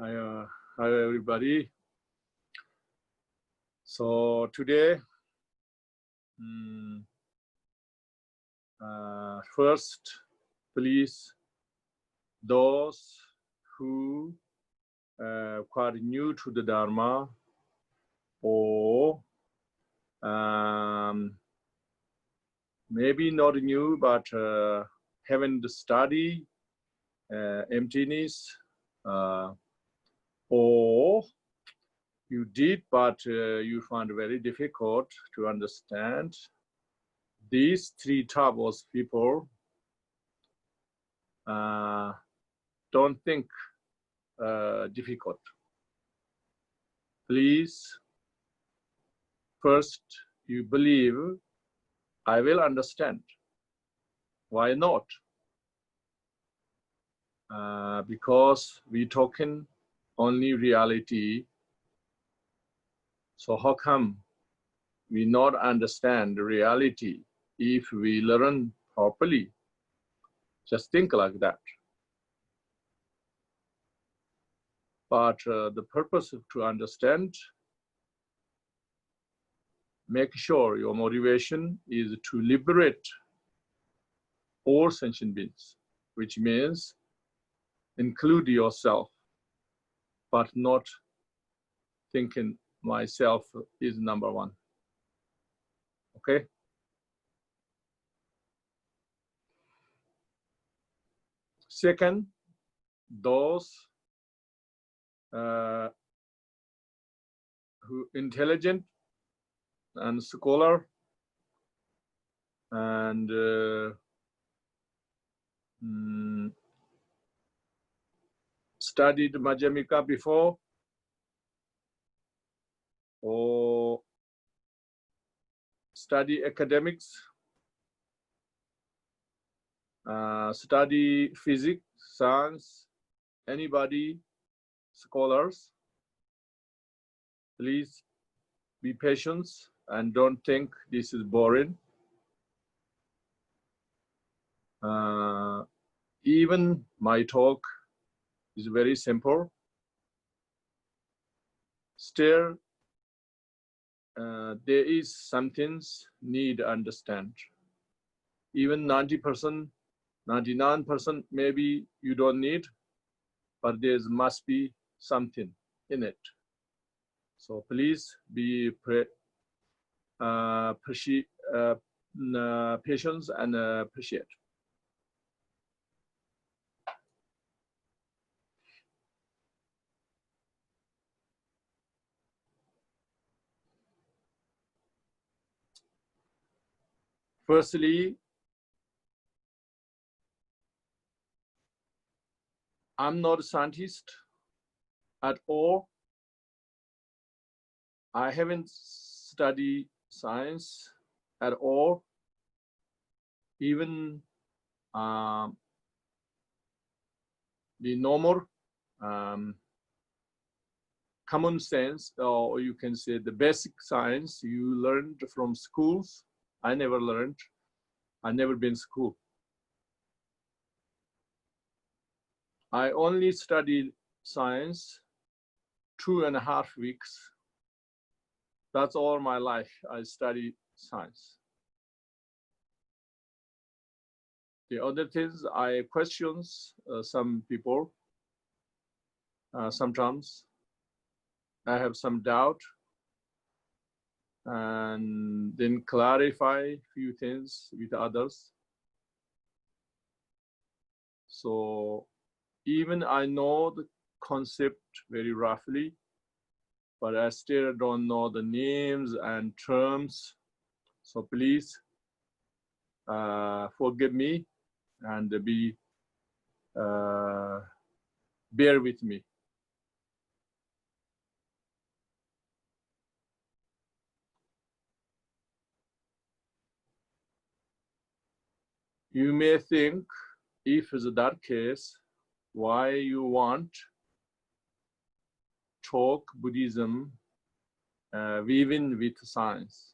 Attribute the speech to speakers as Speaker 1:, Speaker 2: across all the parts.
Speaker 1: Hi everybody. So today, first, please, those who quite new to the Dharma or maybe not new, but haven't studied emptiness, or you did, but you found it very difficult to understand. These three types of people don't think difficult. Please, first, you believe, I will understand. Why not? Because we talking only reality. So how come we not understand the reality if we learn properly? Just think like that. But the purpose to understand, make sure your motivation is to liberate all sentient beings, which means include yourself, but not thinking myself is number one. Okay? Second, those who intelligent and scholar and studied Madhyamika before, or study academics, study physics, science, anybody, scholars, please be patient and don't think this is boring. Even my talk is very simple. Still, there is some things need to understand. Even 90%, 99% maybe you don't need, but there must be something in it. So please be patient and appreciate. Firstly, I'm not a scientist at all. I haven't studied science at all. Even the normal common sense, or you can say the basic science you learned from schools, I never learned. I never been to school. I only studied science 2.5 weeks. That's all my life. I studied science. The other things I questions some people. Sometimes I have some doubt and then clarify few things with others. So even I know the concept very roughly, but I still don't know the names and terms. So please forgive me and bear with me. You may think, if it's that case, why you want talk Buddhism weaving with science?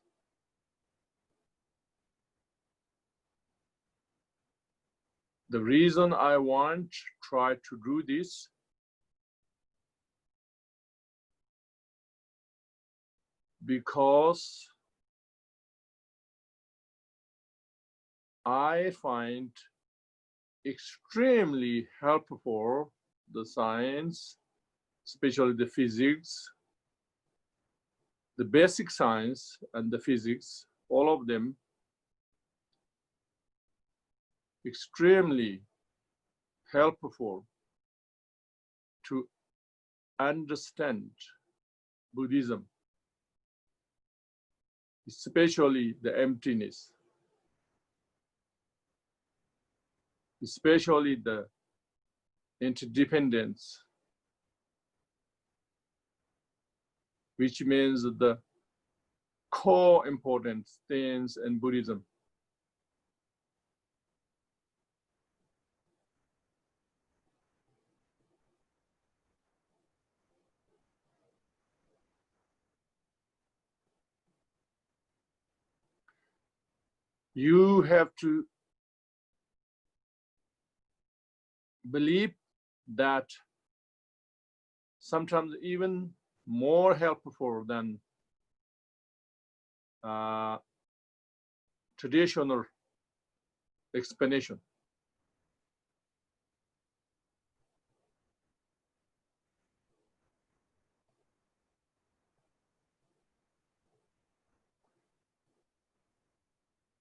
Speaker 1: The reason I want try to do this, because I find extremely helpful the science, especially the physics, the basic science and the physics, all of them extremely helpful to understand Buddhism, especially the emptiness, especially the interdependence, which means the core important things in Buddhism. You have to believe that sometimes even more helpful than traditional explanation.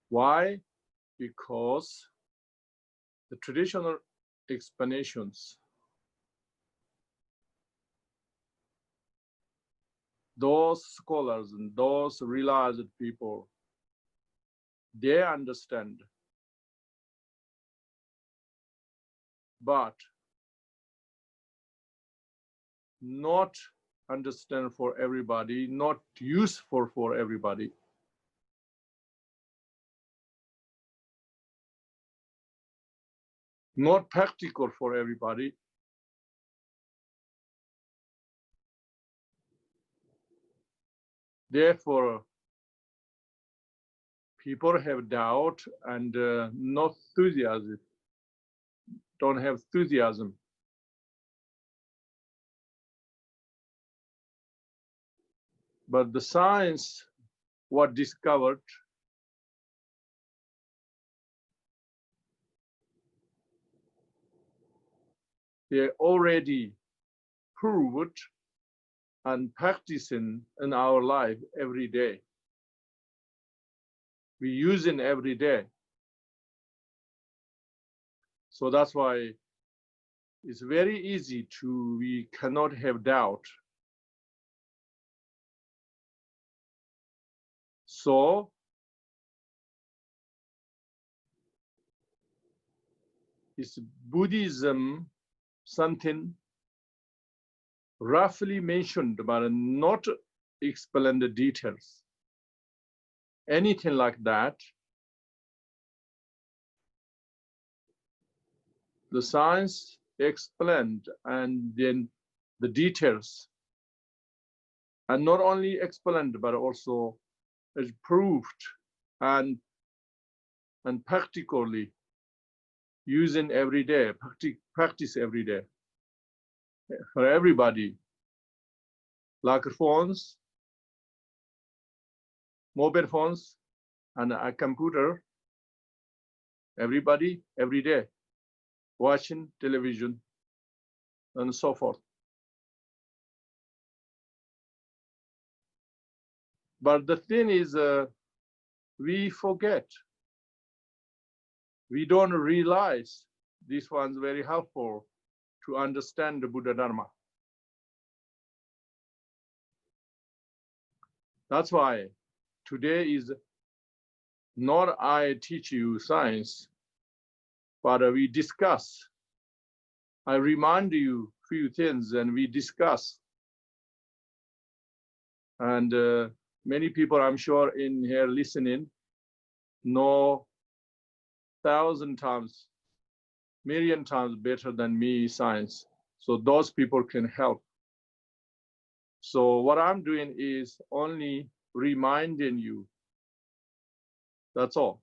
Speaker 1: Why? Because the traditional explanations, those scholars and those realized people, they understand, but not understand for everybody, not useful for everybody. Not practical for everybody. Therefore, people have doubt and not enthusiasm, don't have enthusiasm. But the science, what discovered, they already proved and practicing in our life every day. We use it every day. So that's why it's very easy to, we cannot have doubt. So is Buddhism something roughly mentioned but not explained the details? Anything like that, the science explained and then the details, and not only explained but also is proved and practically using every day, practice every day for everybody, like phones, mobile phones, and a computer, everybody, every day, watching television, and so forth. But the thing is, we forget. We don't realize this one's very helpful to understand the Buddha Dharma. That's why today is not I teach you science, but we discuss. I remind you few things and we discuss. And many people, I'm sure, in here listening know 1,000 times, million times better than me science. So those people can help. So what I'm doing is only reminding you. That's all.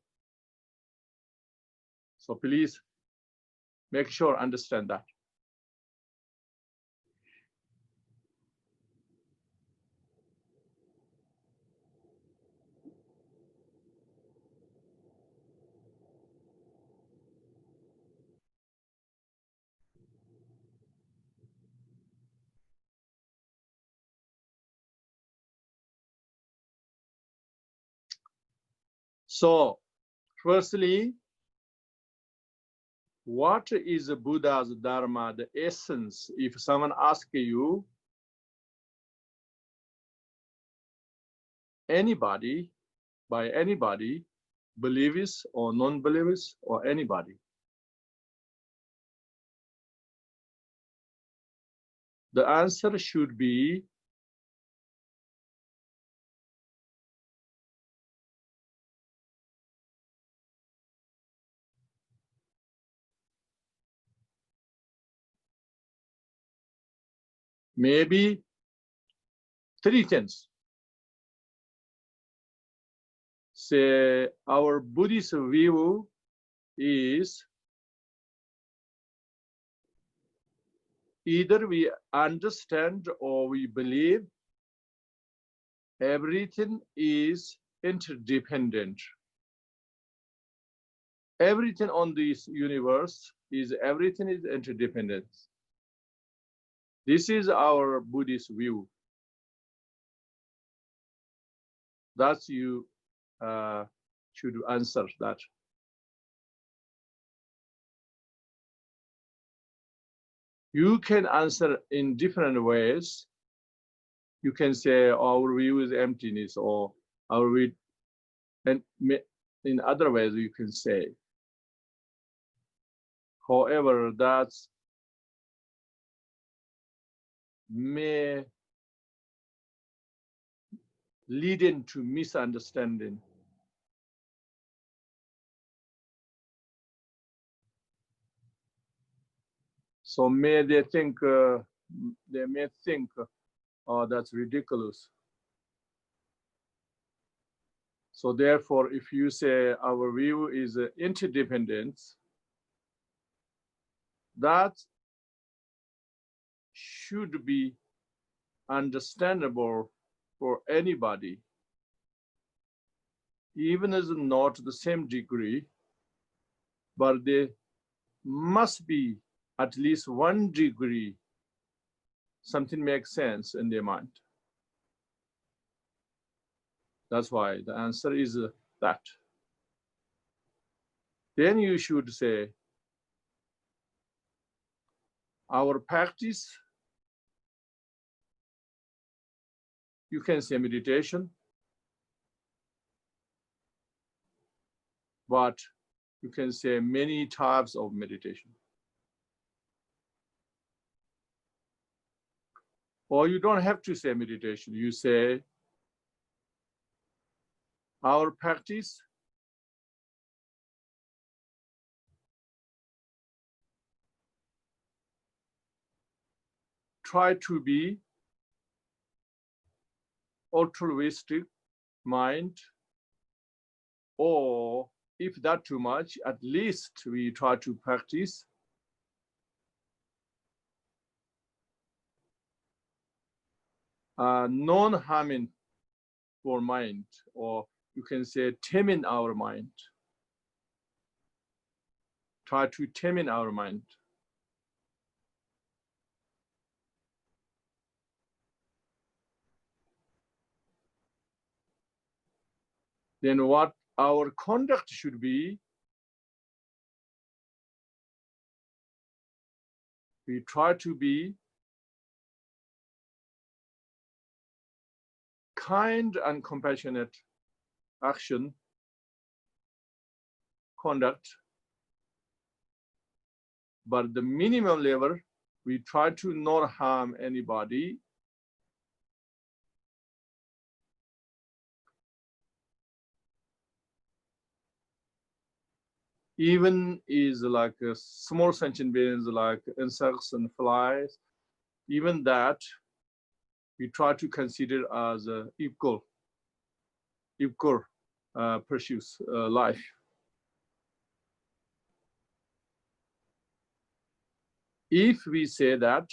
Speaker 1: So please make sure understand that. So, firstly, what is Buddha's Dharma, the essence? If someone asks you, anybody, by anybody, believers or non-believers or anybody, the answer should be maybe three things. Say our Buddhist view is either we understand or we believe everything is interdependent. Everything on this universe is everything is interdependent. This is our Buddhist view. That's you should answer that. You can answer in different ways. You can say our view is emptiness, or our view, and in other ways you can say. However, that may lead into misunderstanding. So may they think oh, that's ridiculous. So therefore, if you say our view is interdependence, that should be understandable for anybody, even as not the same degree, but there must be at least 1 degree something makes sense in their mind. That's why the answer is that. Then you should say, our practice, you can say meditation, but you can say many types of meditation. Or you don't have to say meditation. You say, our practice try to be altruistic mind, or if that too much, at least we try to practice non-harming for mind, or you can say taming our mind. Try to tame our mind. Then what our conduct should be, we try to be kind and compassionate action, conduct, but the minimum level, we try to not harm anybody. Even is like a small sentient beings like insects and flies, even that we try to consider as equal precious life. If we say that,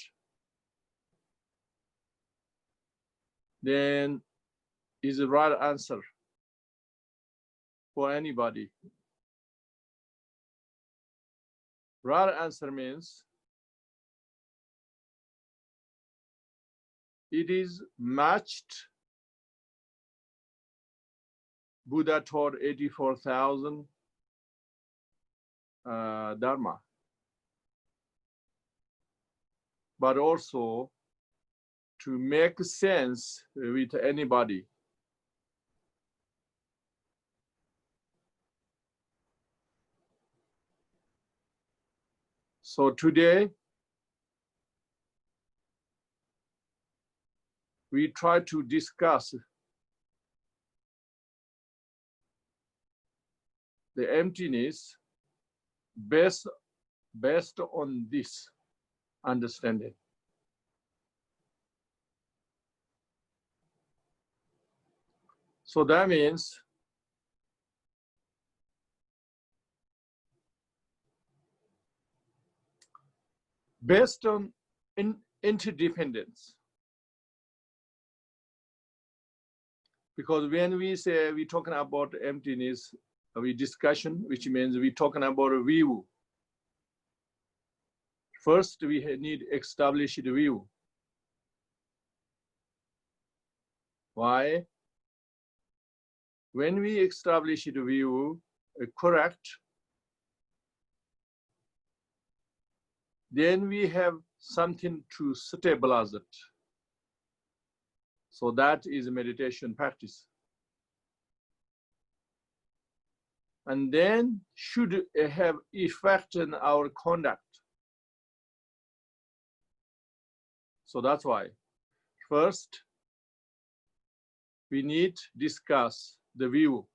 Speaker 1: then is the right answer for anybody. Right answer means it is matched Buddha taught 84,000 Dharma, but also to make sense with anybody. So today, we try to discuss the emptiness based on this understanding. So that means based on interdependence. Because when we say we're talking about emptiness, we discussion, which means we're talking about a view. First, we need established view. Why? When we establish the view correct, then we have something to stabilize it. So that is meditation practice. And then should have effect in our conduct. So that's why first we need to discuss the view.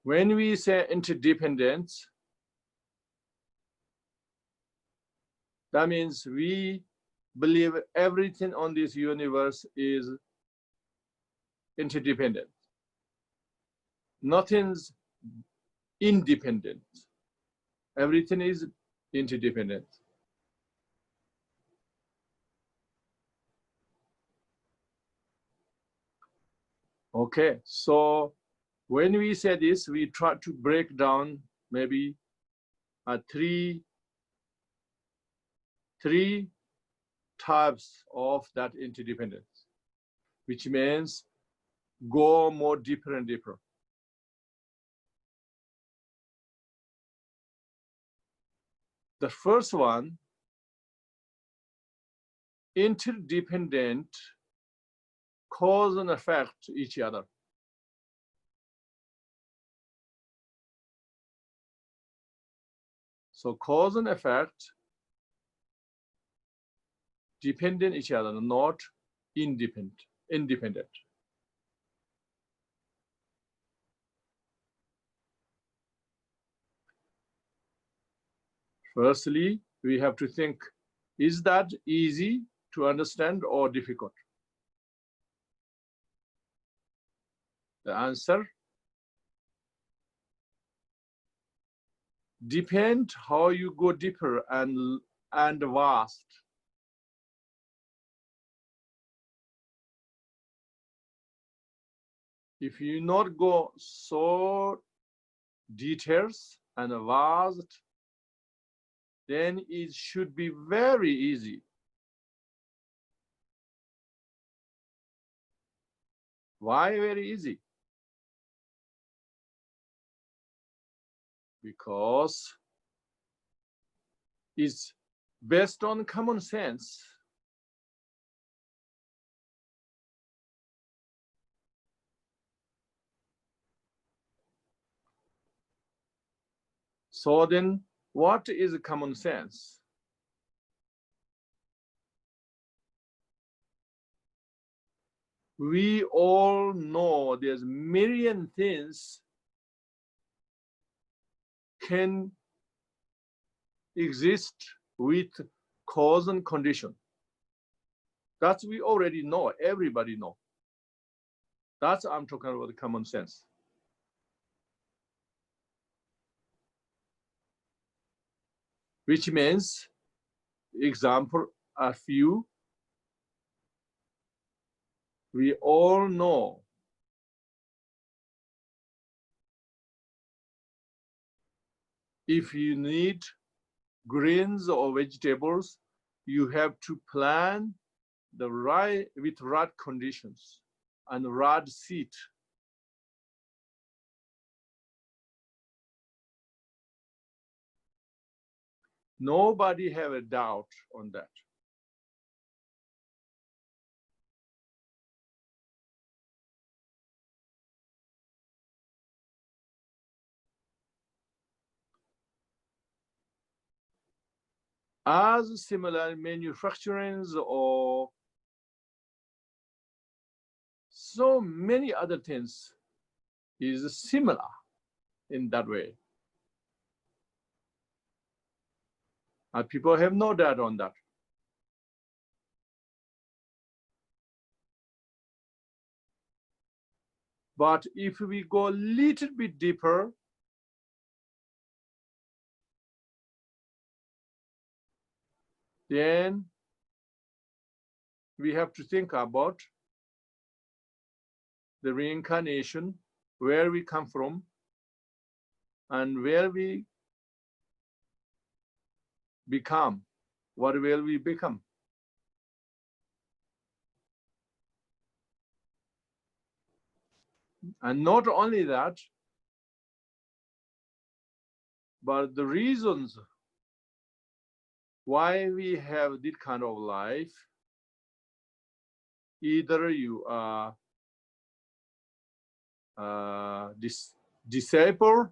Speaker 1: When we say interdependence, that means we believe everything on this universe is interdependent. Nothing's independent. Everything is interdependent. Okay, so when we say this, we try to break down maybe three types of that interdependence, which means go more deeper and deeper. The first one, interdependent, cause and effect each other. So cause and effect depend on each other, not independent. Firstly, we have to think, is that easy to understand or difficult? The answer depends how you go deeper and vast. If you not go so details and vast, then it should be very easy. Why very easy? Because it's based on common sense. So then, what is common sense? We all know there's a million things can exist with cause and condition. That's we already know, everybody know. That's I'm talking about the common sense. Which means, example, a few, we all know if you need greens or vegetables, you have to plan the right with right conditions and right seat. Nobody have a doubt on that. As similar manufacturings or so many other things is similar in that way. And people have no doubt on that. But if we go a little bit deeper, then we have to think about the reincarnation, where we come from, and where we become. What will we become? And not only that, but the reasons why we have this kind of life. Either you are disabled,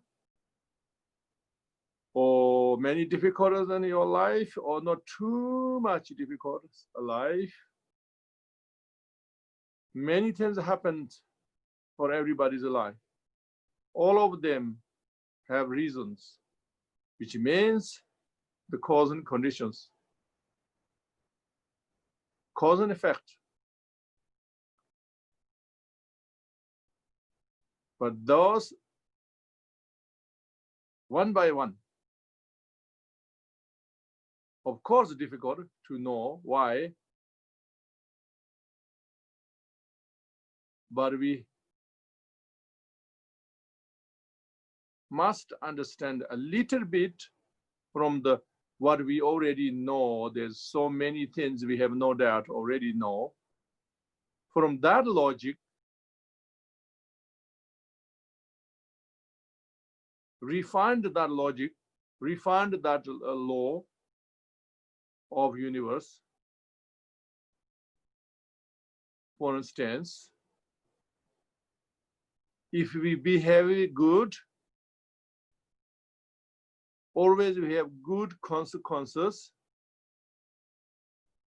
Speaker 1: or many difficulties in your life, or not too much difficulties in life. Many things happened for everybody's life. All of them have reasons, which means the cause and conditions, cause and effect. But those, one by one, of course, difficult to know why, but we must understand a little bit from the what we already know. There's so many things we have no doubt already know. From that logic, refined that logic, refined that law of universe. For instance, if we behave good, always we have good consequences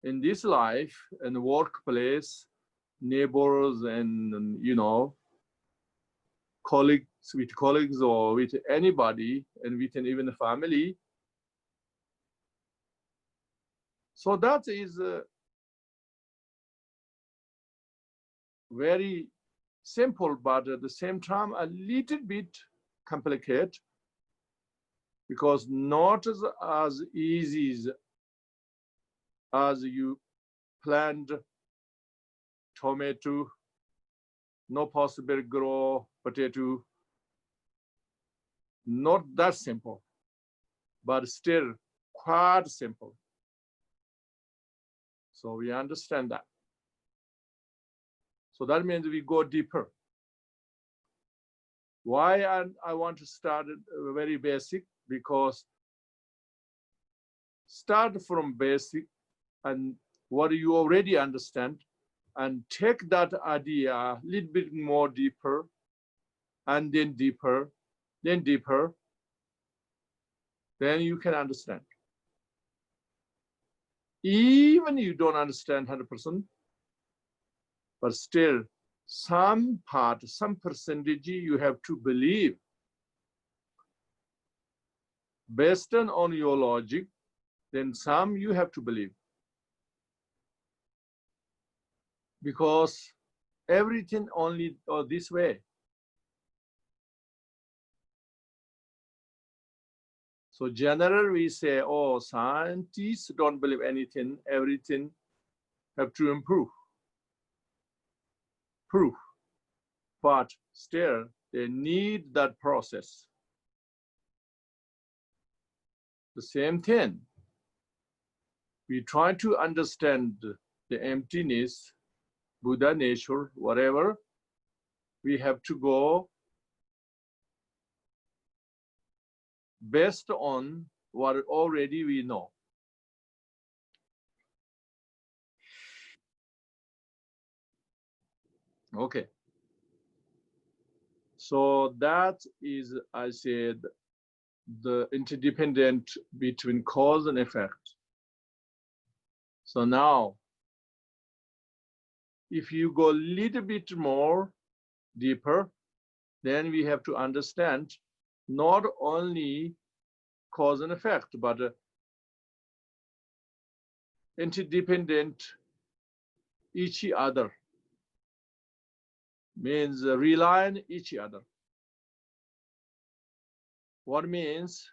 Speaker 1: in this life and workplace, neighbors, and colleagues, with colleagues or with anybody, and with even a family. So that is very simple, but at the same time a little bit complicated, because not as easy as you planned tomato, no possible grow potato. Not that simple, but still quite simple. So we understand that. So that means we go deeper. Why I want to start very basic? Because start from basic and what you already understand, and take that idea a little bit more deeper, and then deeper, then deeper, then you can understand. Even you don't understand 100%, but still some part, some percentage you have to believe. Based on your logic, then some you have to believe. Because everything only this way. So generally we say, oh, scientists don't believe anything, everything have to improve. Proof. But still, they need that process. The same thing. we try to understand the emptiness, Buddha nature, whatever, we have to go based on what already we know. Okay. So that is, I said, the interdependent between cause and effect. So now, if you go a little bit more deeper, then we have to understand not only cause and effect, but interdependent each other, means rely on each other. What means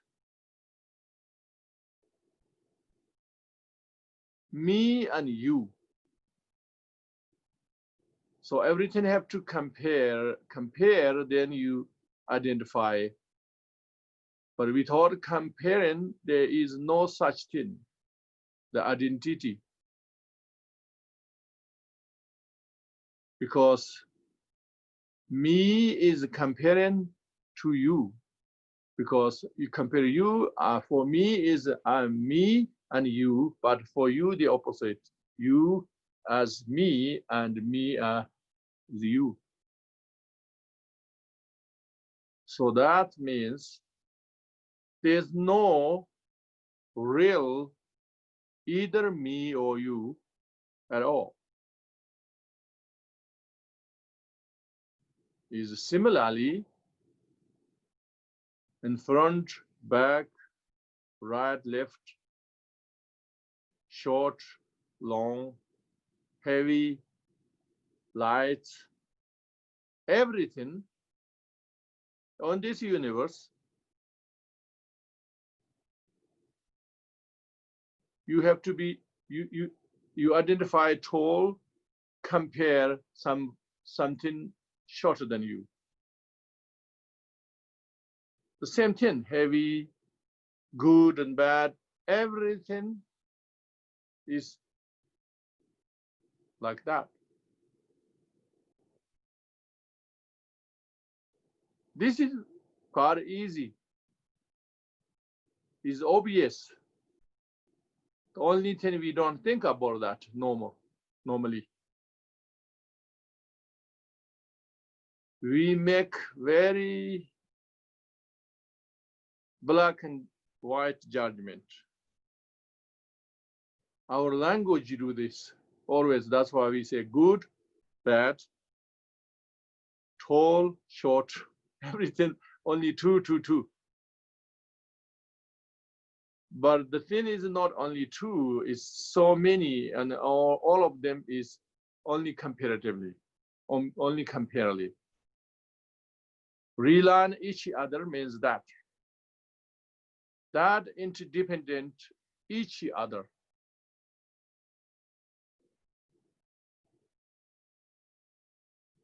Speaker 1: me and you. So everything have to compare, then you identify. But without comparing, there is no such thing, the identity. Because me is comparing to you. Because you compare you, for me is me and you, but for you the opposite. You as me and me as you. So that means there's no real either me or you at all. Is similarly in front, back, right, left, short, long, heavy, light, everything on this universe, you have to be, you identify tall, compare something shorter than you. The same thing, heavy, good and bad, everything is like that. This is quite easy. It's obvious. The only thing we don't think about that normally. We make very black and white judgment. Our language do this always. That's why we say good, bad, tall, short, everything, only two. But the thing is not only two, it's so many, and all of them is only comparatively, only comparably. Rely on each other means that interdependent each other.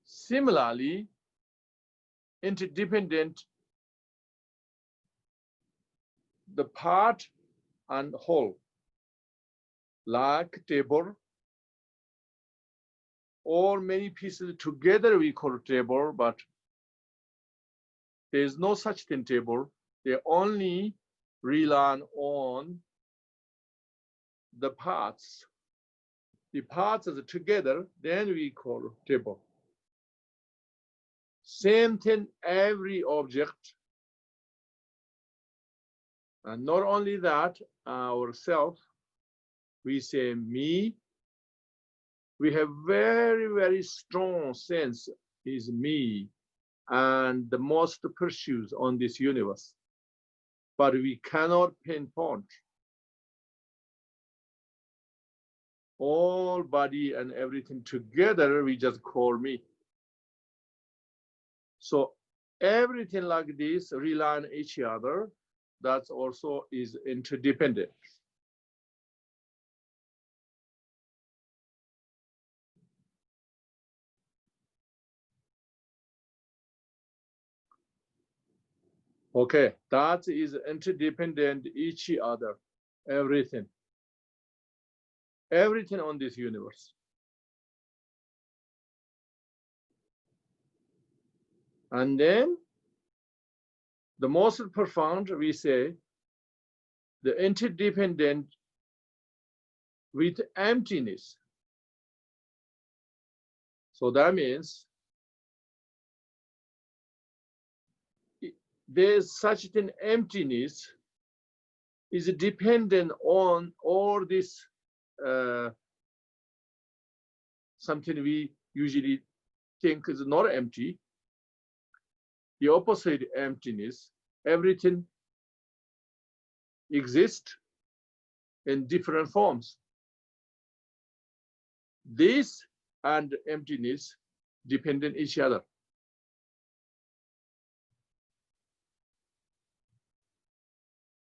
Speaker 1: Similarly, interdependent the part and whole, like table, or many pieces together we call table, but there is no such thing table. They only rely on the parts. The parts are together, then we call table. Same thing, every object. And not only that, ourself, we say me. We have very strong sense is me and the most pursues on this universe. But we cannot pinpoint all body and everything together, we just call me. So everything like this rely on each other. That also is interdependent. Okay, that is interdependent each other, everything. everything on this universe. And then the most profound, we say, the interdependent with emptiness. So that means there's such an emptiness is dependent on all this something we usually think is not empty. The opposite emptiness, everything exists in different forms. This and emptiness depend on each other.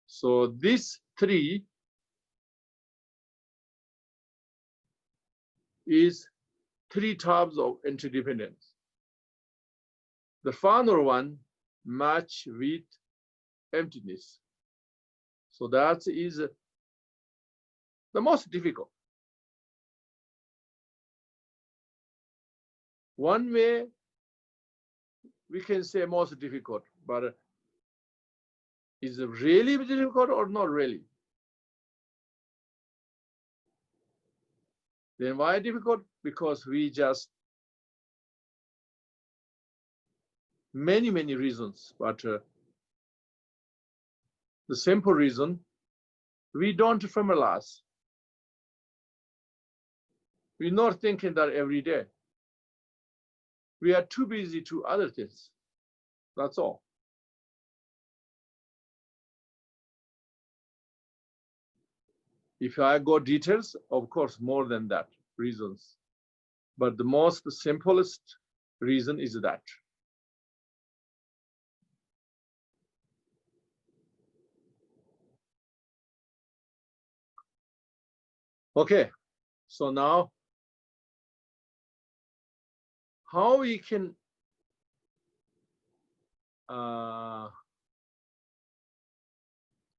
Speaker 1: So these three is three types of interdependence. The final one match with emptiness. So that is the most difficult. One way we can say most difficult, but is it really difficult or not really? Then why difficult? Because we just many reasons, but the simple reason, we don't familiarize. We're not thinking that every day. We are too busy to other things. That's all. If I go details, of course, more than that reasons. But the most simplest reason is that. Okay, so now how we can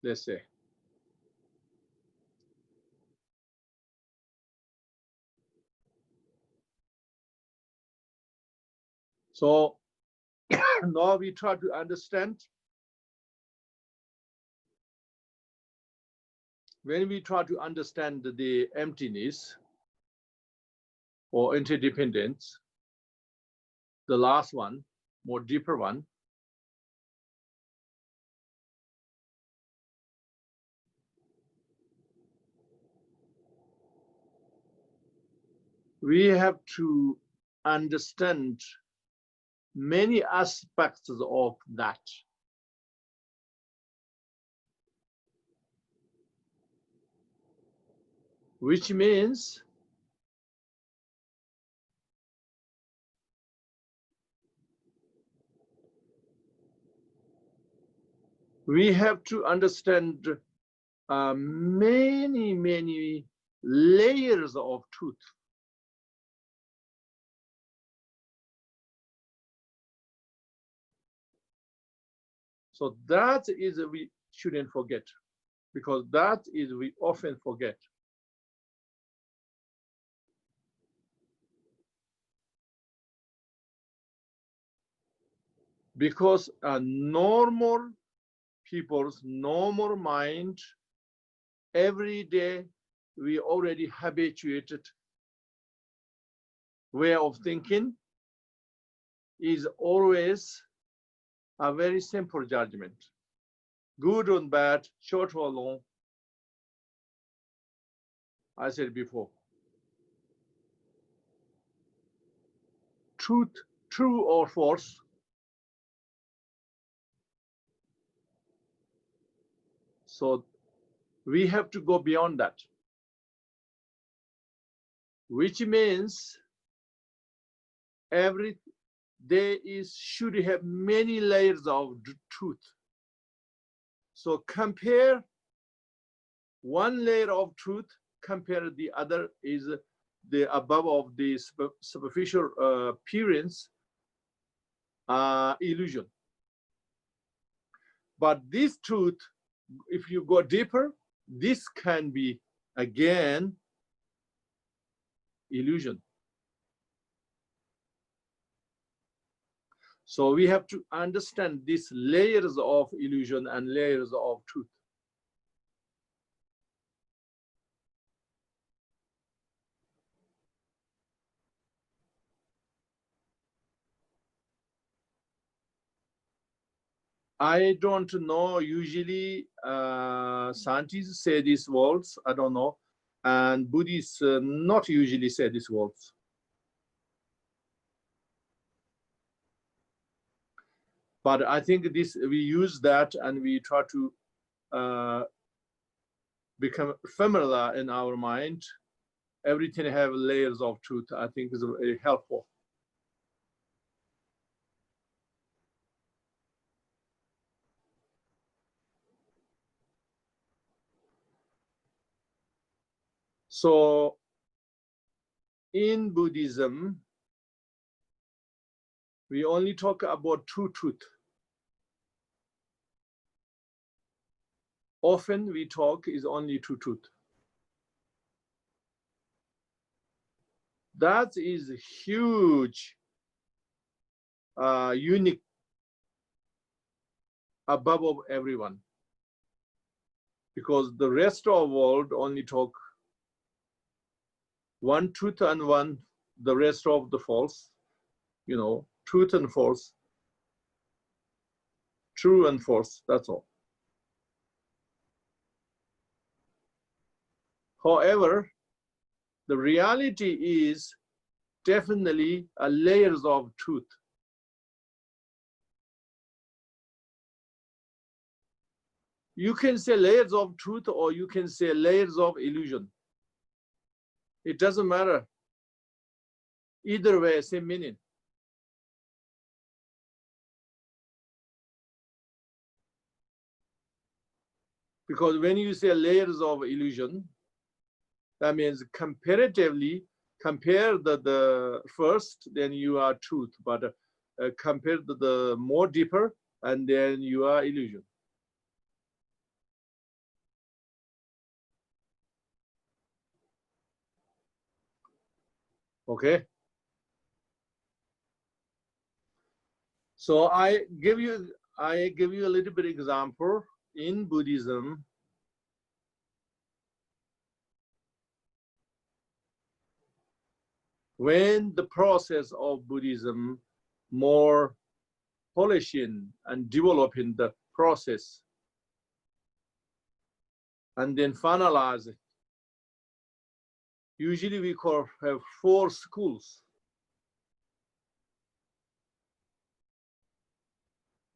Speaker 1: let's say so now we try to understand. When we try to understand the emptiness or interdependence, the last one, more deeper one, we have to understand many aspects of that. Which means we have to understand many layers of truth. So that is we shouldn't forget, because that is we often forget. Because a normal people's normal mind, every day we already habituated way of thinking is always a very simple judgment. Good or bad, short or long. I said before. Truth, true or false. So we have to go beyond that. Which means every day should have many layers of truth. So compare one layer of truth, compare the other is the above of the superficial appearance illusion. But this truth, if you go deeper, this can be again illusion. So we have to understand these layers of illusion and layers of truth. I don't know, usually scientists say these words, I don't know, and Buddhists not usually say these words. But I think this, we use that and we try to become familiar in our mind. Everything have layers of truth, I think is very helpful. So in Buddhism, we only talk about two truths. Often we talk is only two truths. That is huge, unique, above everyone. Because the rest of the world only talk one truth and one, the rest of the false, you know, truth and false, true and false, that's all. However, the reality is definitely a layers of truth. You can say layers of truth or you can say layers of illusion. It doesn't matter. Either way, same meaning. Because when you say layers of illusion, that means comparatively, compare the first, then you are truth, but compare the more deeper, and then you are illusion. Okay. So I give you a little bit example in Buddhism. When the process of Buddhism more polishing and developing the process, and then finalize it. Usually we have 4 schools.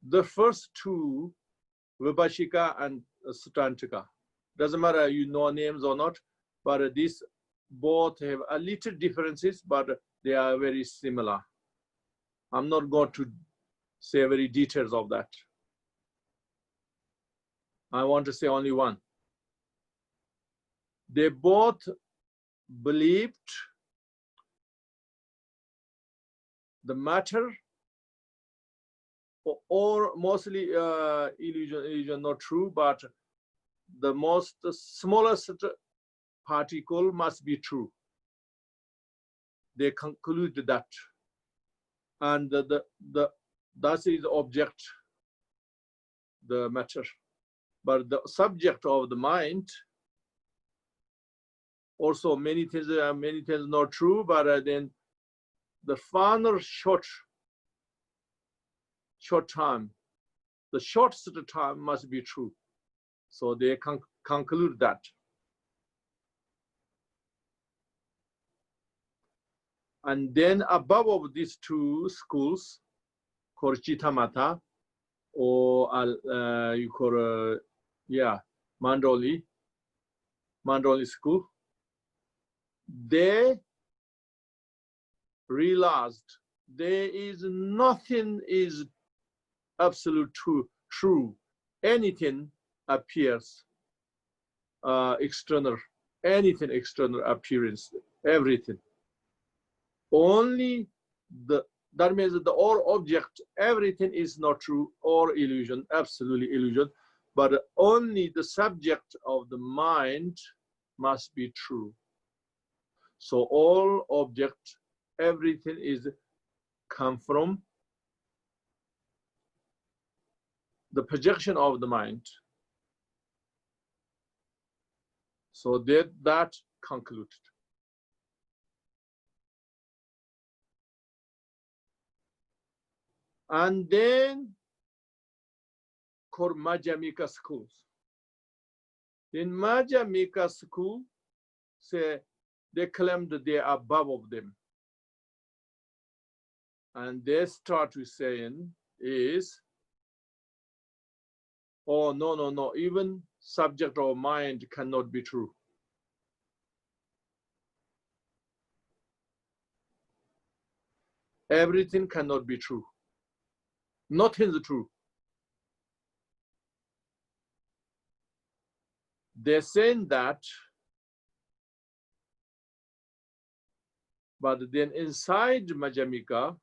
Speaker 1: The first 2, Vibhashika and Sutantika. Doesn't matter you know names or not, but these both have a little differences, but they are very similar. I'm not going to say very details of that. I want to say only one. They both believed the matter, or mostly illusion not true, but the smallest particle must be true. They concluded that, and that is object, the matter, but the subject of the mind also many things not true, but then the final short time, the shortest time must be true. So they conclude that. And then above these 2 schools, called Chitamata, or you call Mandoli school, they realized there is nothing is absolute true. Anything appears external, anything external appearance, everything. Only that means that the all object, everything is not true or illusion, absolutely illusion, but only the subject of the mind must be true. So all object, everything is come from the projection of the mind. So that concluded. And then called Madhyamika schools. In Madhyamika school, say they claim that they are above of them. And they start with saying is, oh, no, even subject of mind cannot be true. Everything cannot be true. Nothing is true. They're saying that, but then inside Madhyamika,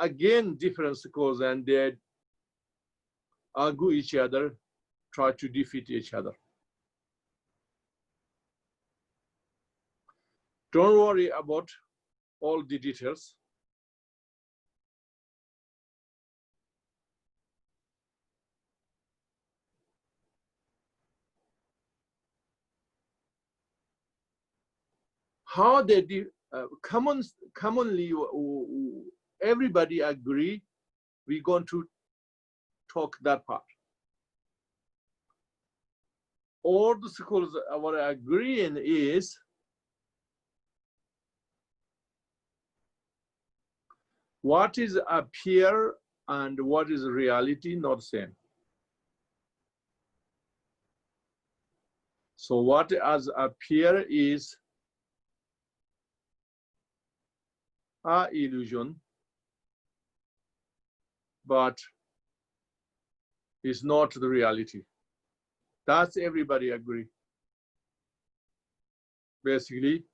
Speaker 1: again different schools, and they argue each other, try to defeat each other. Don't worry about all the details. How they commonly everybody agree, we're going to talk that part. All the schools what are agreeing is what is appear and what is reality not same. So what as appear is a illusion, but it's not the reality. That's everybody agree. Basically,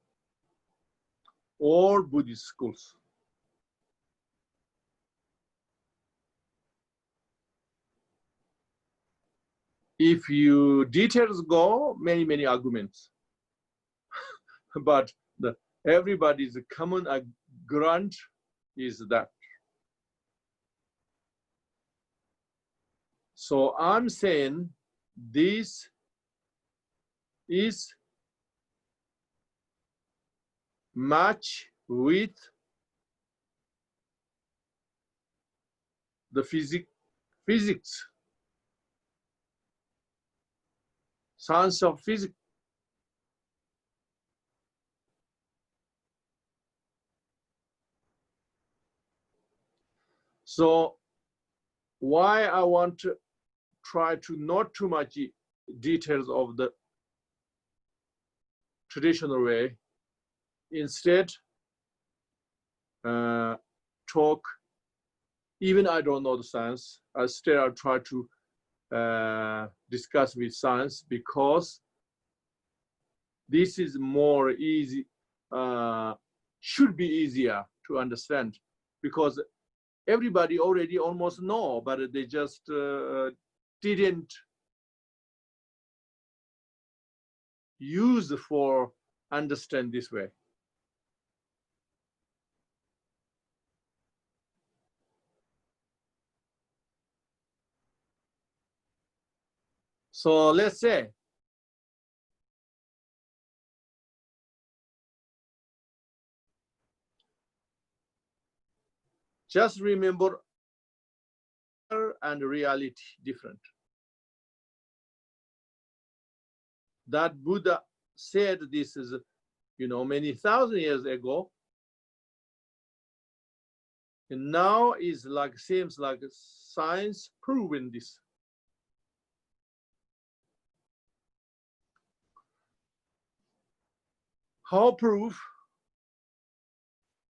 Speaker 1: all Buddhist schools. If you details go, many arguments. But everybody's common grant is that. So I'm saying this is match with the physics, science of physics. So why I want to try to not too much details of the traditional way, instead talk, even I don't know the science, instead I'll try to discuss with science, because this is more easy, should be easier to understand, because everybody already almost know, but they just didn't use for understand this way. So let's say just remember and reality different. That Buddha said this is, many thousand years ago. And now is like, seems like science proving this. How proof?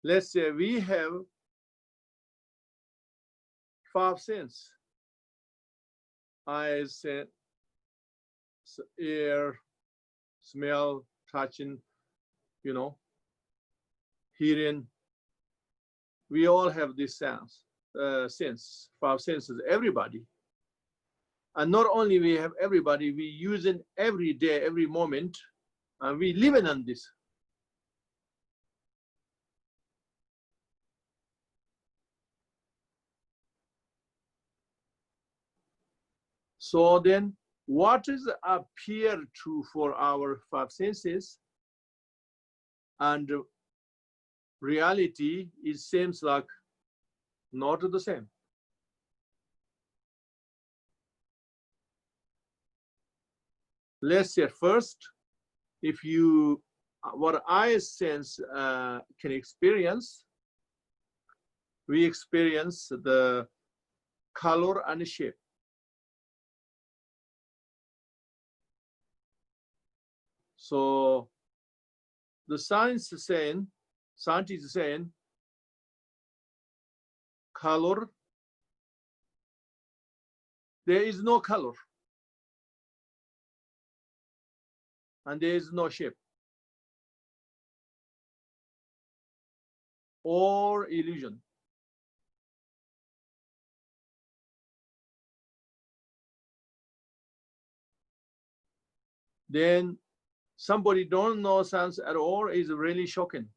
Speaker 1: Let's say we have 5 senses: eyes, ear, smell, touching, hearing. We all have this sense, 5 senses, everybody. And not only we have everybody, we use it every day, every moment, and we live in on this. So then, what is appear true for our five senses, and reality is seems like not the same. Let's say first, if you, what I sense can experience, we experience the color and shape. So the science is saying, scientists is saying, color, there is no color, and there is no shape, or illusion. Then somebody don't know science at all is really shocking.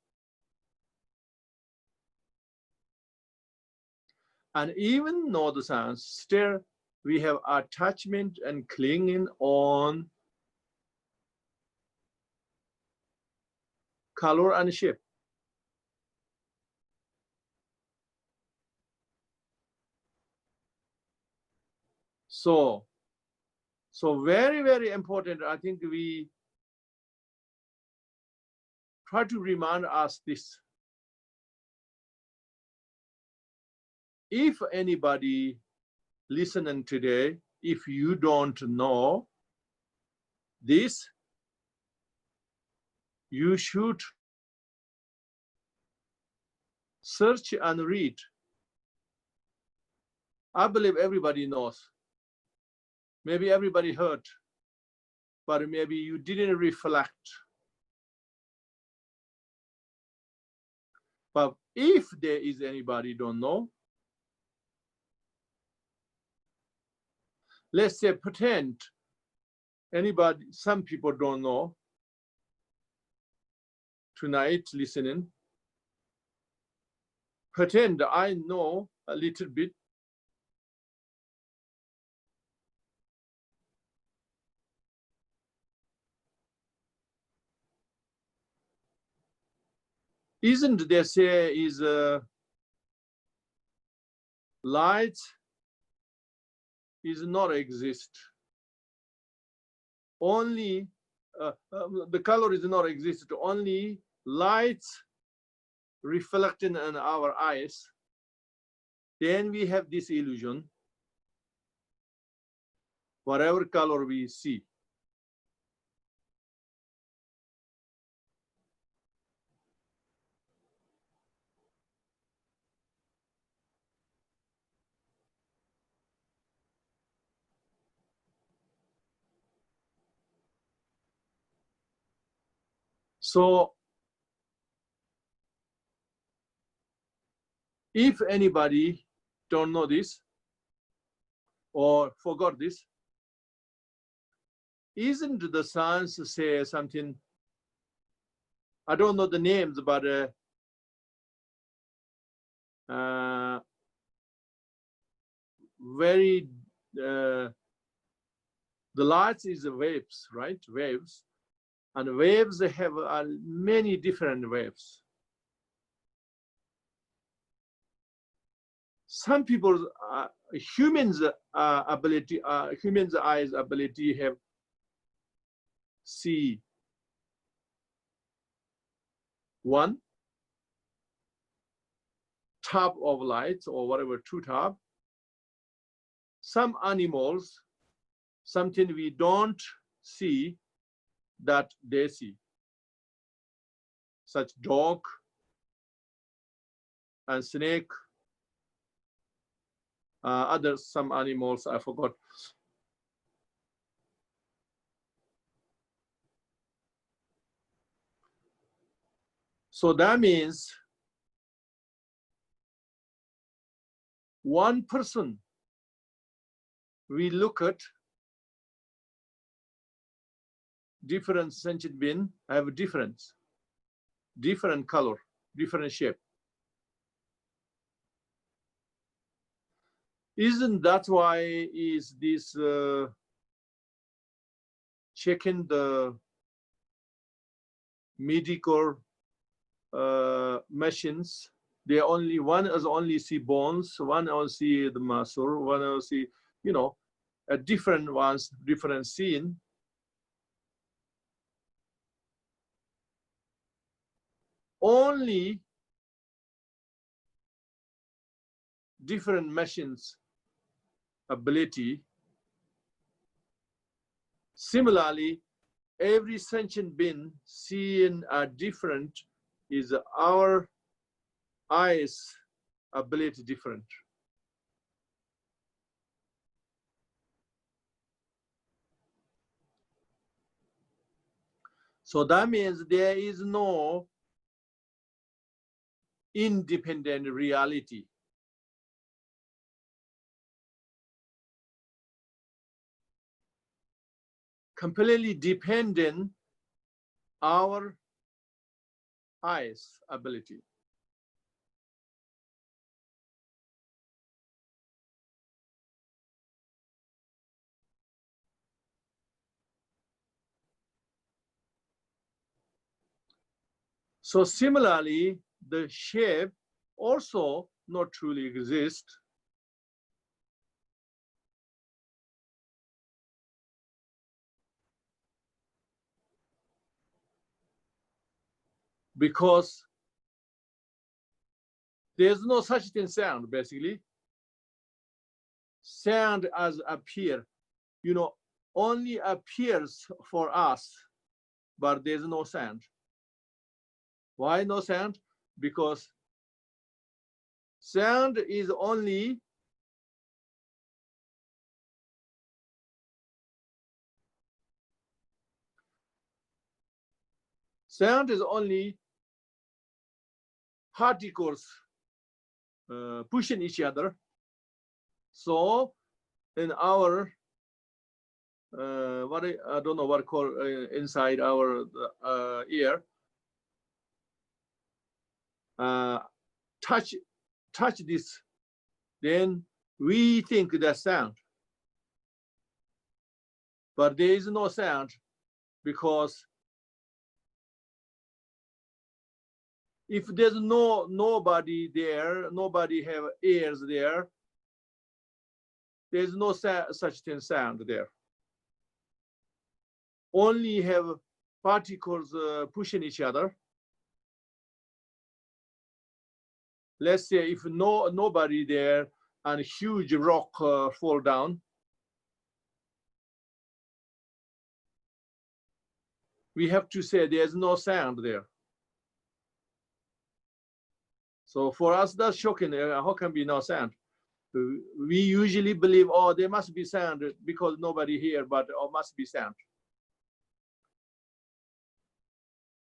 Speaker 1: And even know the science, still we have attachment and clinging on color and shape. So very, very important. I think we try to remind us this. If anybody listening today, if you don't know this, you should search and read. I believe everybody knows. Maybe everybody heard, but maybe you didn't reflect. But if there is anybody don't know, let's say pretend anybody, some people don't know tonight listening. Pretend I know a little bit. Isn't they say is light is not exist. Only the color is not exist. Only light reflecting in our eyes. Then we have this illusion. Whatever color we see. So if anybody don't know this or forgot this, isn't the science say something? I don't know the names, but very the light is waves, right? Waves, and waves have many different waves. Some people, humans' ability, humans' eyes ability have see one type of light or whatever, two type. Some animals, something we don't see that they see, such dog and snake, other some animals I forgot. So that means one person we look at different sentient being have a difference, different color, different shape. Isn't that why is this checking the medical machines? They only, one is only see bones, one only see the muscle, one only see, you know, a different ones, different scene. Only different machines ability. Similarly, every sentient being seeing a different is our eyes ability different. So that means there is no independent reality. Completely dependent our eyes ability. So similarly, the shape also not truly exist. Because there's no such thing sound, basically. Sound as appear, you know, only appears for us, but there's no sound. Why no sound? Because sound is only particles pushing each other. So in our I don't know what called inside our ear, touch this, then we think the sound, but there is no sound because if there's nobody there, nobody have ears there, there's no such thing sound there. Only have particles pushing each other. Let's say if nobody there and a huge rock fall down, we have to say there's no sound there. So for us, that's shocking. How can be no sound? We usually believe, oh, there must be sound because nobody here, but oh, must be sound.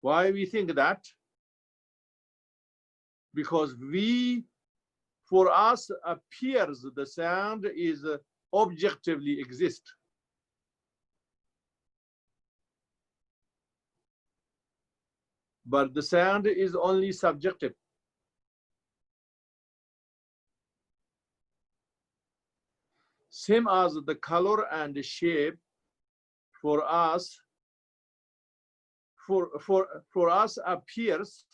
Speaker 1: Why we think that? Because for us, appears the sound is objectively exist. But the sound is only subjective. Same as the color and the shape for us, for us appears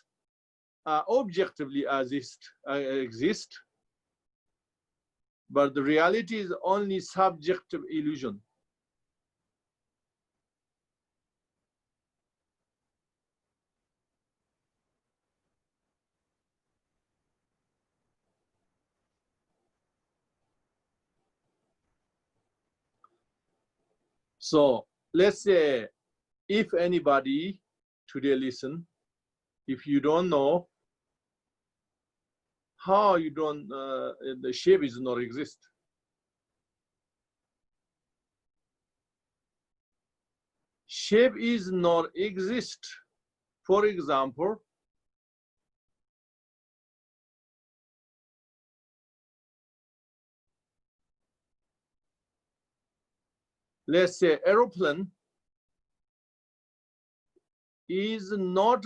Speaker 1: objectively as exist, but the reality is only subjective illusion. So let's say if anybody today listen, if you don't know how you don't, the shape is not exist. Shape is not exist. For example, let's say aeroplane is not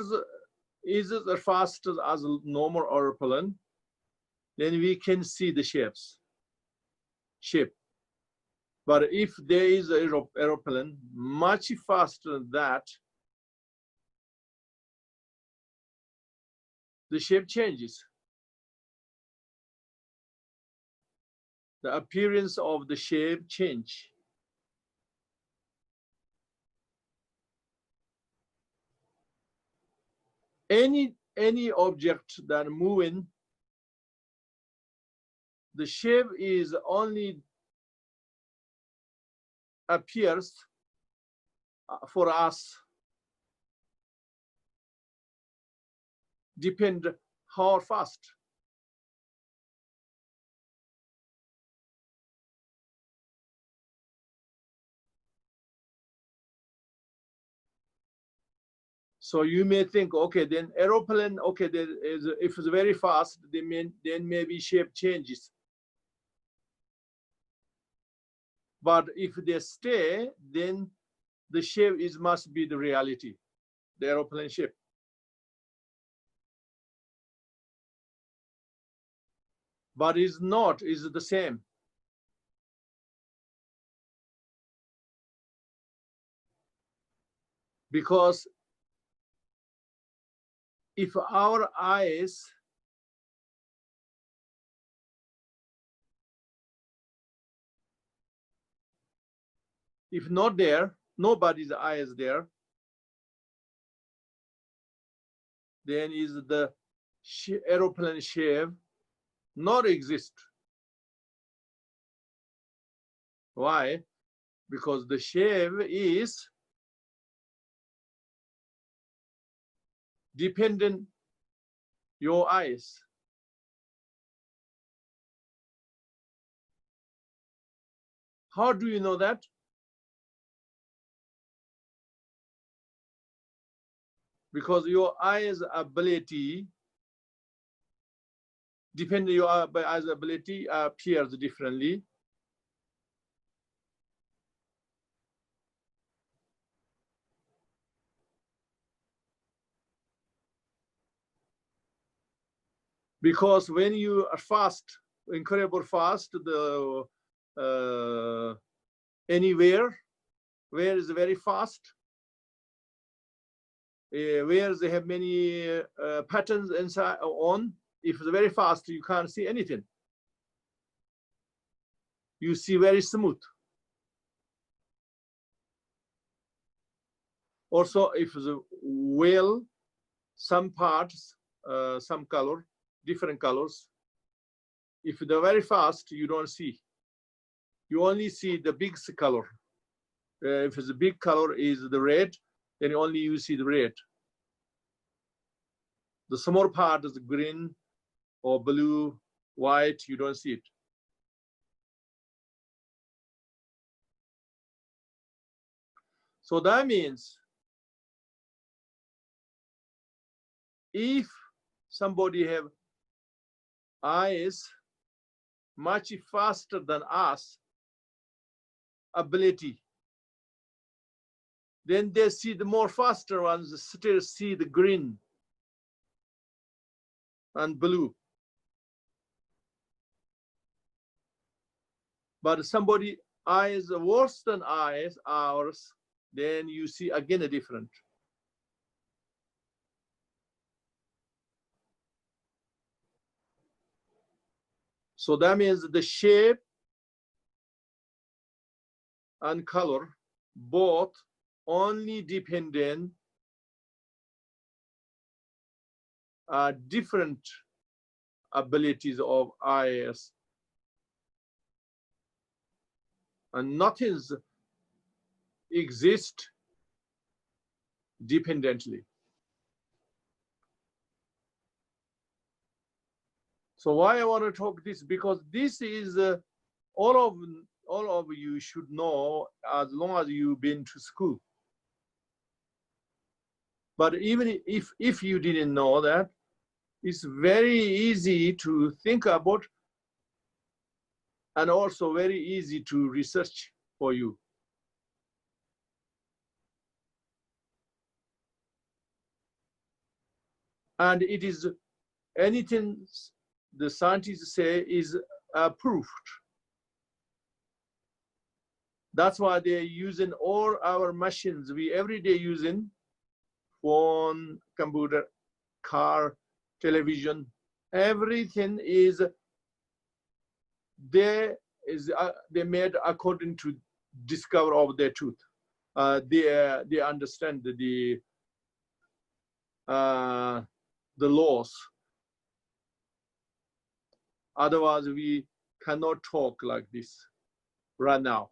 Speaker 1: is as fast as a normal aeroplane, then we can see the shape. But if there is an aeroplane much faster than that, the shape changes. The appearance of the shape change. Any object that moving, the shape is only appears for us depend how fast. So you may think, okay, then aeroplane, okay, there is, if it's very fast, then maybe shape changes. But if they stay, then the shape must be the reality, the aeroplane shape. But it's not, it's the same. Because if our eyes if not there, nobody's eye is there, then is the aeroplane shape not exist. Why? Because the shape is dependent your eyes. How do you know that? Because your eyes ability, depending your eyes ability appears differently. Because when you are fast, incredible fast, the anywhere where is very fast, where they have many patterns inside on. If it's very fast, you can't see anything. You see very smooth. Also, if the whale, some parts, some color, different colors. If they're very fast, you don't see. You only see the big color. If it's a big color is the red, then only you see the red. The small part is green or blue, white, you don't see it. So that means if somebody have eyes much faster than us ability, then they see the more faster ones still see the green and blue. But somebody eyes worse than ours, then you see again a different. So that means the shape and color both only dependent different abilities of eyes, and nothing exists dependently. So why I want to talk this, because this is all of you should know as long as you've been to school. But even if you didn't know that, it's very easy to think about and also very easy to research for you. And it is anything the scientists say is proved. That's why they're using all our machines we every day using, phone, computer, car, television, everything is they made according to discover of their truth. They understand the laws. Otherwise, we cannot talk like this right now.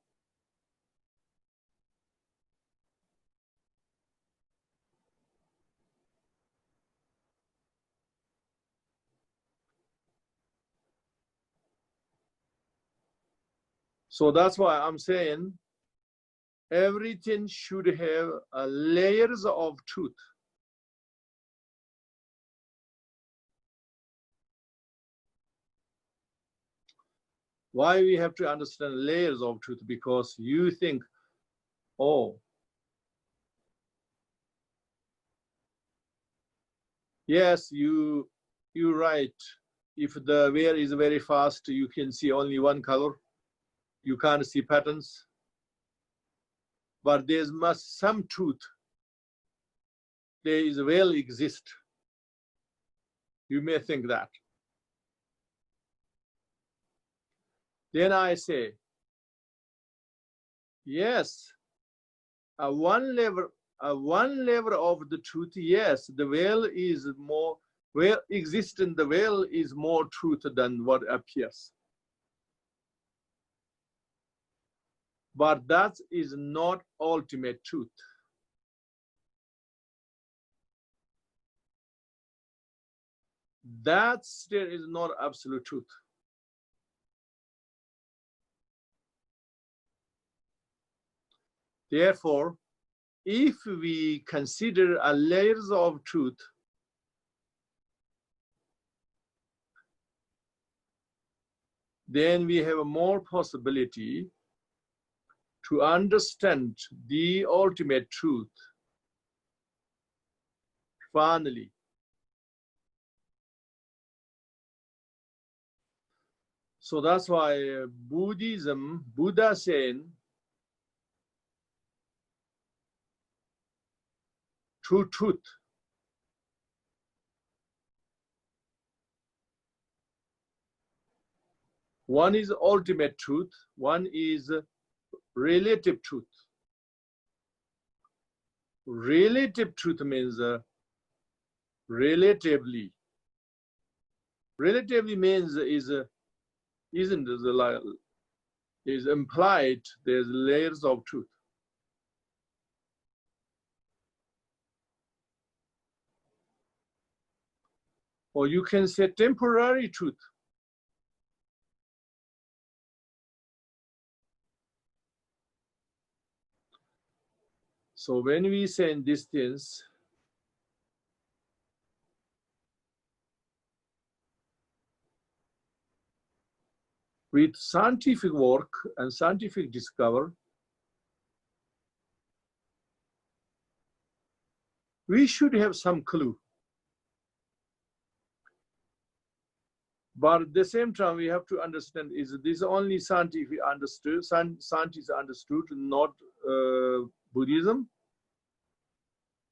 Speaker 1: So that's why I'm saying everything should have layers of truth. Why we have to understand layers of truth? Because you think, oh, yes, you're right. If the wear is very fast, you can see only one color. You can't see patterns. But there must some truth. There is will exist. You may think that. Then I say, yes, one level of the truth, yes, the veil is more, where exists in the veil is more truth than what appears. But that is not ultimate truth. That state is not absolute truth. Therefore, if we consider a layers of truth, then we have a more possibility to understand the ultimate truth finally. So that's why Buddhism, Buddha saying, true truth. One is ultimate truth, one is relative truth. Relative truth means relatively. Relatively means is implied. There's layers of truth. Or you can say temporary truth. So when we say in these things, with scientific work and scientific discovery, we should have some clue. But at the same time, we have to understand, is this only scientific understood, scientists understood, not Buddhism?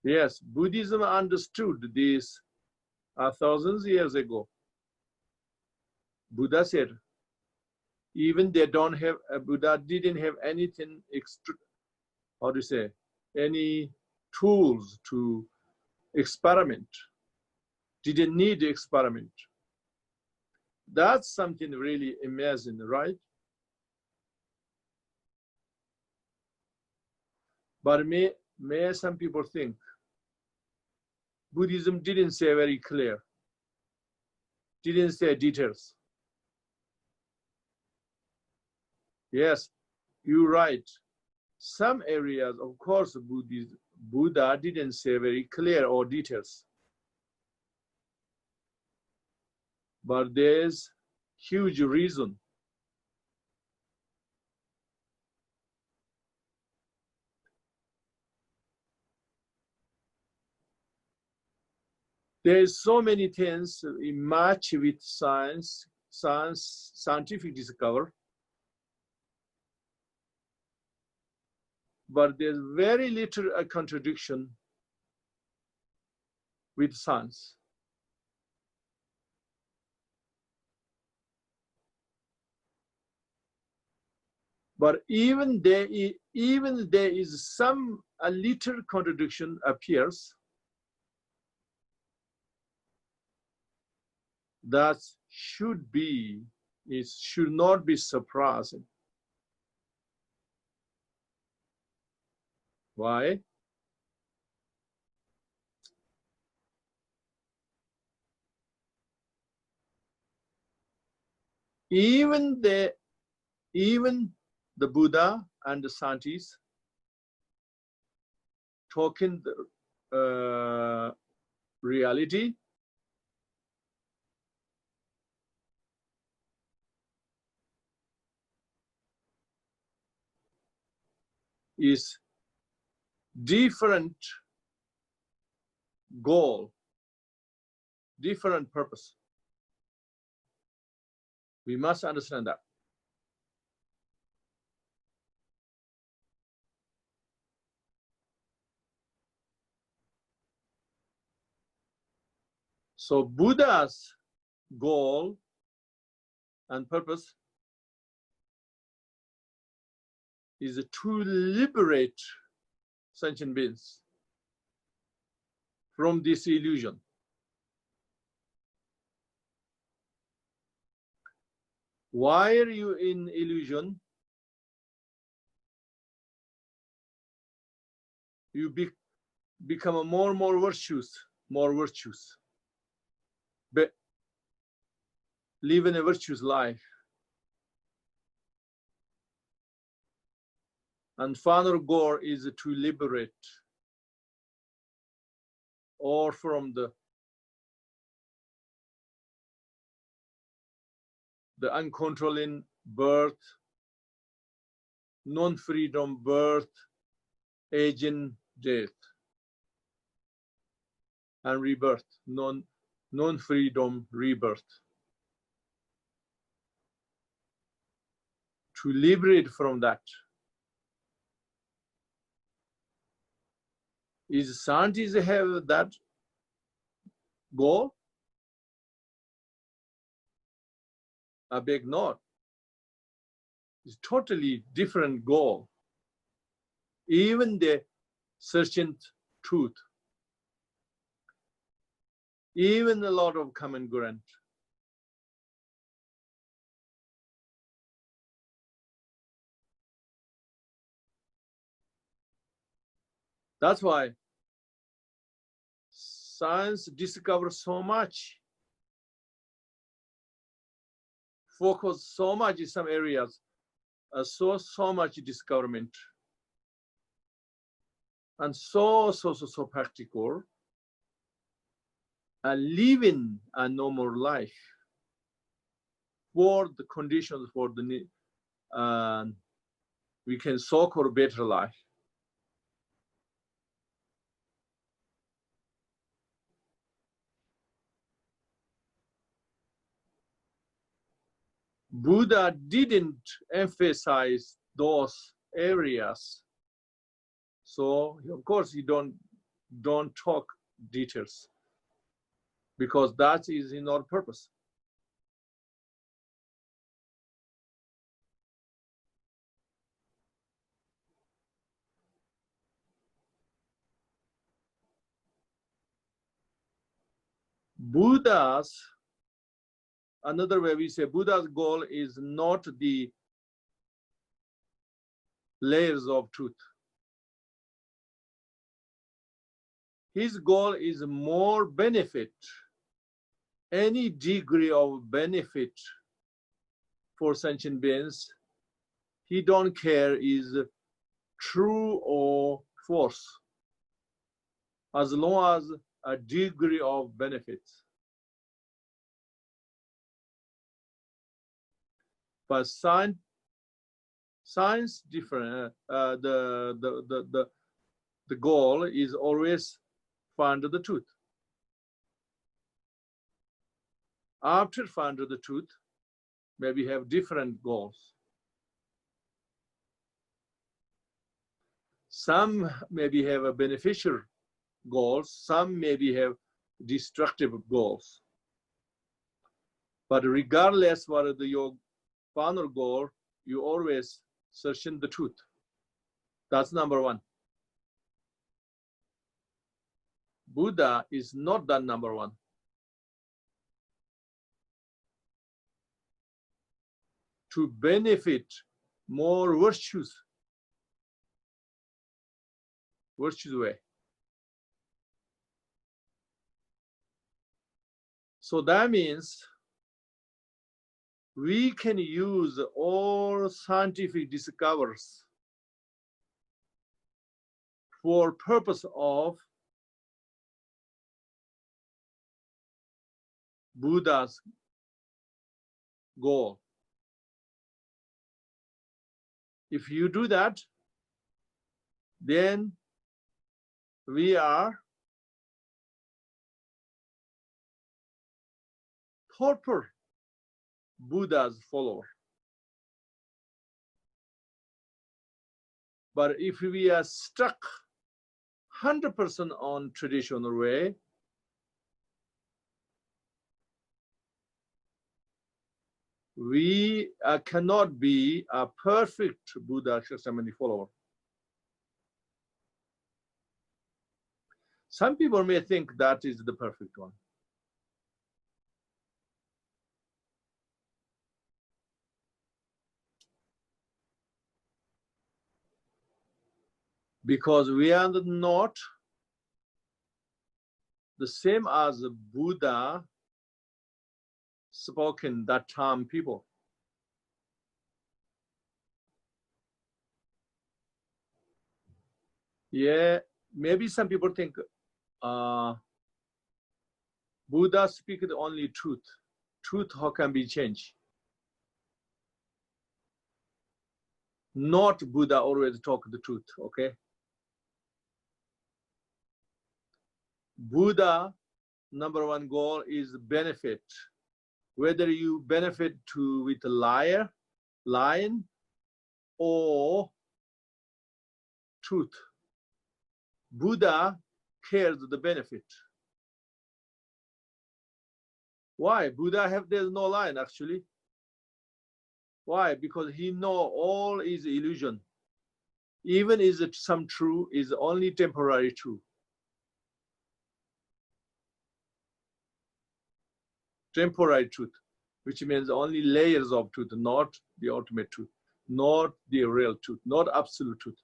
Speaker 1: Yes, Buddhism understood this thousands of years ago. Buddha said, even they don't have, Buddha didn't have anything extra, how do you say, any tools to experiment. Didn't need to experiment. That's something really amazing, right? But may some people think Buddhism didn't say very clear, didn't say details. Yes, you're right. Some areas, of course, Buddha didn't say very clear or details. But there's huge reason. There's so many things we match with scientific discovery, but there's very little a contradiction with science. But even there is some a little contradiction appears. That should not be surprising. Why? Even the Buddha and the scientists talking the reality, is different goal, different purpose. We must understand that. So Buddha's goal and purpose is to liberate sentient beings from this illusion. Why are you in illusion? You become more and more virtuous, but live in a virtuous life. And final goal is to liberate or from the uncontrolling birth, non-freedom birth, aging, death, and rebirth, non-freedom rebirth. To liberate from that. Is scientists have that goal? I beg not. It's totally different goal. Even the searching truth, even a lot of common ground. That's why science discovers so much, focus so much in some areas, so much discoverment, and so practical, and living a normal life for the conditions for the we can so-called better life. Buddha didn't emphasize those areas, so of course you don't talk details because that is in our purpose. Buddha's, another way we say Buddha's goal is not the layers of truth. His goal is more benefit, any degree of benefit for sentient beings. He don't care is true or false, as long as a degree of benefit. But science different. The goal is always find the truth. after finding the truth, maybe have different goals. Some maybe have a beneficial goals, some maybe have destructive goals. But regardless what is your final goal, you always searching the truth. That's number one. Buddha is not that number one. To benefit more virtues way. So that means we can use all scientific discoveries for purpose of Buddha's goal. If you do that, then we are proper Buddha's follower. But if we are stuck 100% on traditional way, we cannot be a perfect Buddha Shakyamuni follower. Some people may think that is the perfect one. Because we are not the same as Buddha spoken that time people. Yeah, maybe some people think Buddha speak the only truth. Truth how can be changed? Not Buddha always talk the truth, okay? Buddha number one goal is benefit. Whether you benefit with a lion or truth. Buddha cares the benefit. Why? Buddha there's no lion actually. Why? Because he know all is illusion. Even is it some true is only temporary true. Temporary truth, which means only layers of truth, not the ultimate truth, not the real truth, not absolute truth.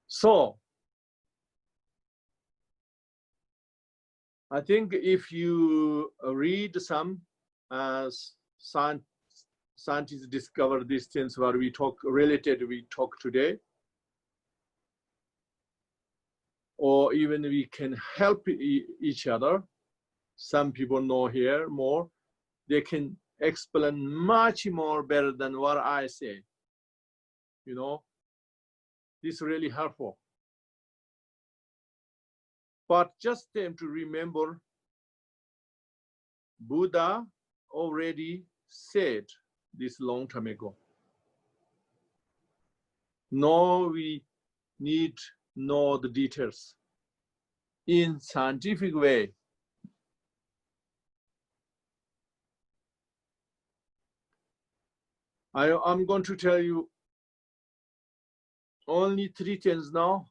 Speaker 1: So, I think if you read some scientists discover these things where we talk today, or even we can help each other. Some people know here more. They can explain much more better than what I say. You know, this is really helpful. But just them to remember, Buddha already said this long time ago. Now we need to know the details in scientific way. I'm going to tell you only 3 things now.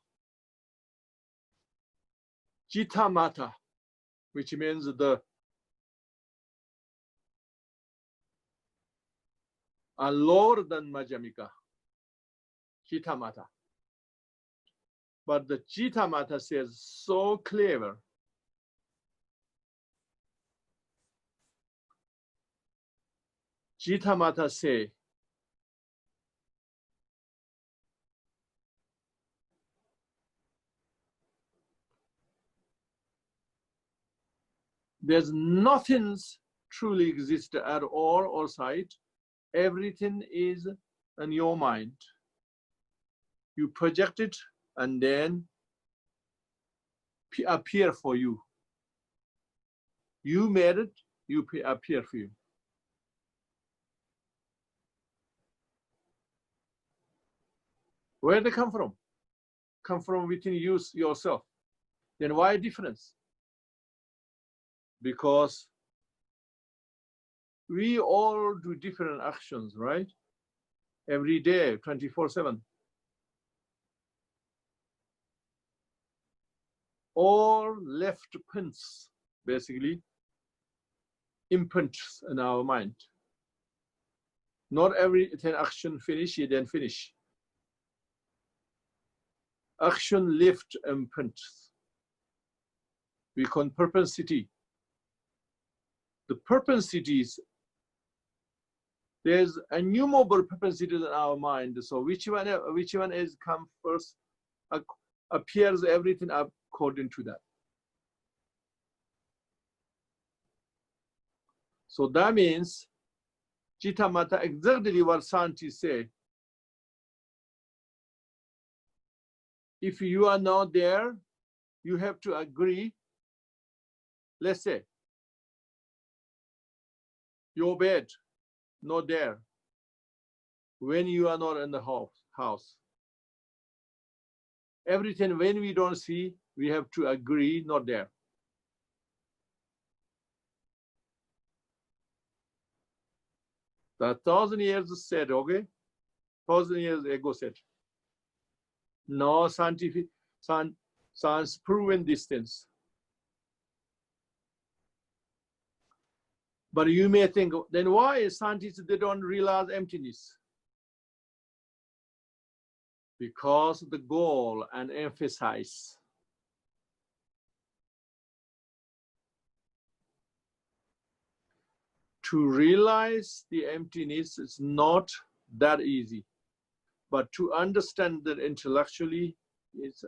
Speaker 1: Jita Mata, which means the lower than Madhyamika, Jita Mata. But the Jita Mata says so clever. Jita Mata say, there's nothing truly exists at all outside Everything is in your mind. You project it and then appear for you. You made it, you appear for you. Where they come from? Come from within you yourself. Then why difference? Because we all do different actions, right? Every day, 24/7. All left prints, basically, imprints in our mind. Not every action finish, you then finish. Action left imprints. We call propensity. The propensities, there's innumerable propensities in our mind. So which one is come first, appears everything according to that. So that means, Chitamata, exactly what scientists say. If you are not there, you have to agree. Let's say, your bed, not there. When you are not in the house. Everything, when we don't see, we have to agree, not there. That 1,000 years said, okay? 1,000 years ago said. No scientific, science proven distance. But you may think, then why scientists, they don't realize emptiness? Because the goal and emphasize. To realize the emptiness is not that easy. But to understand that intellectually, it's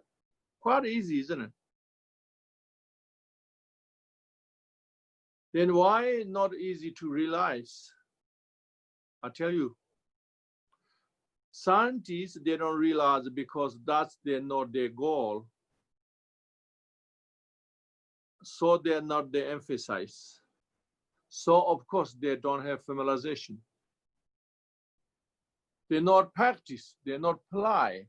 Speaker 1: quite easy, isn't it? Then why not easy to realize? I tell you, scientists, they don't realize because that's not their goal. So they're not the emphasize. So of course they don't have familiarization. They're not practice, they're not apply.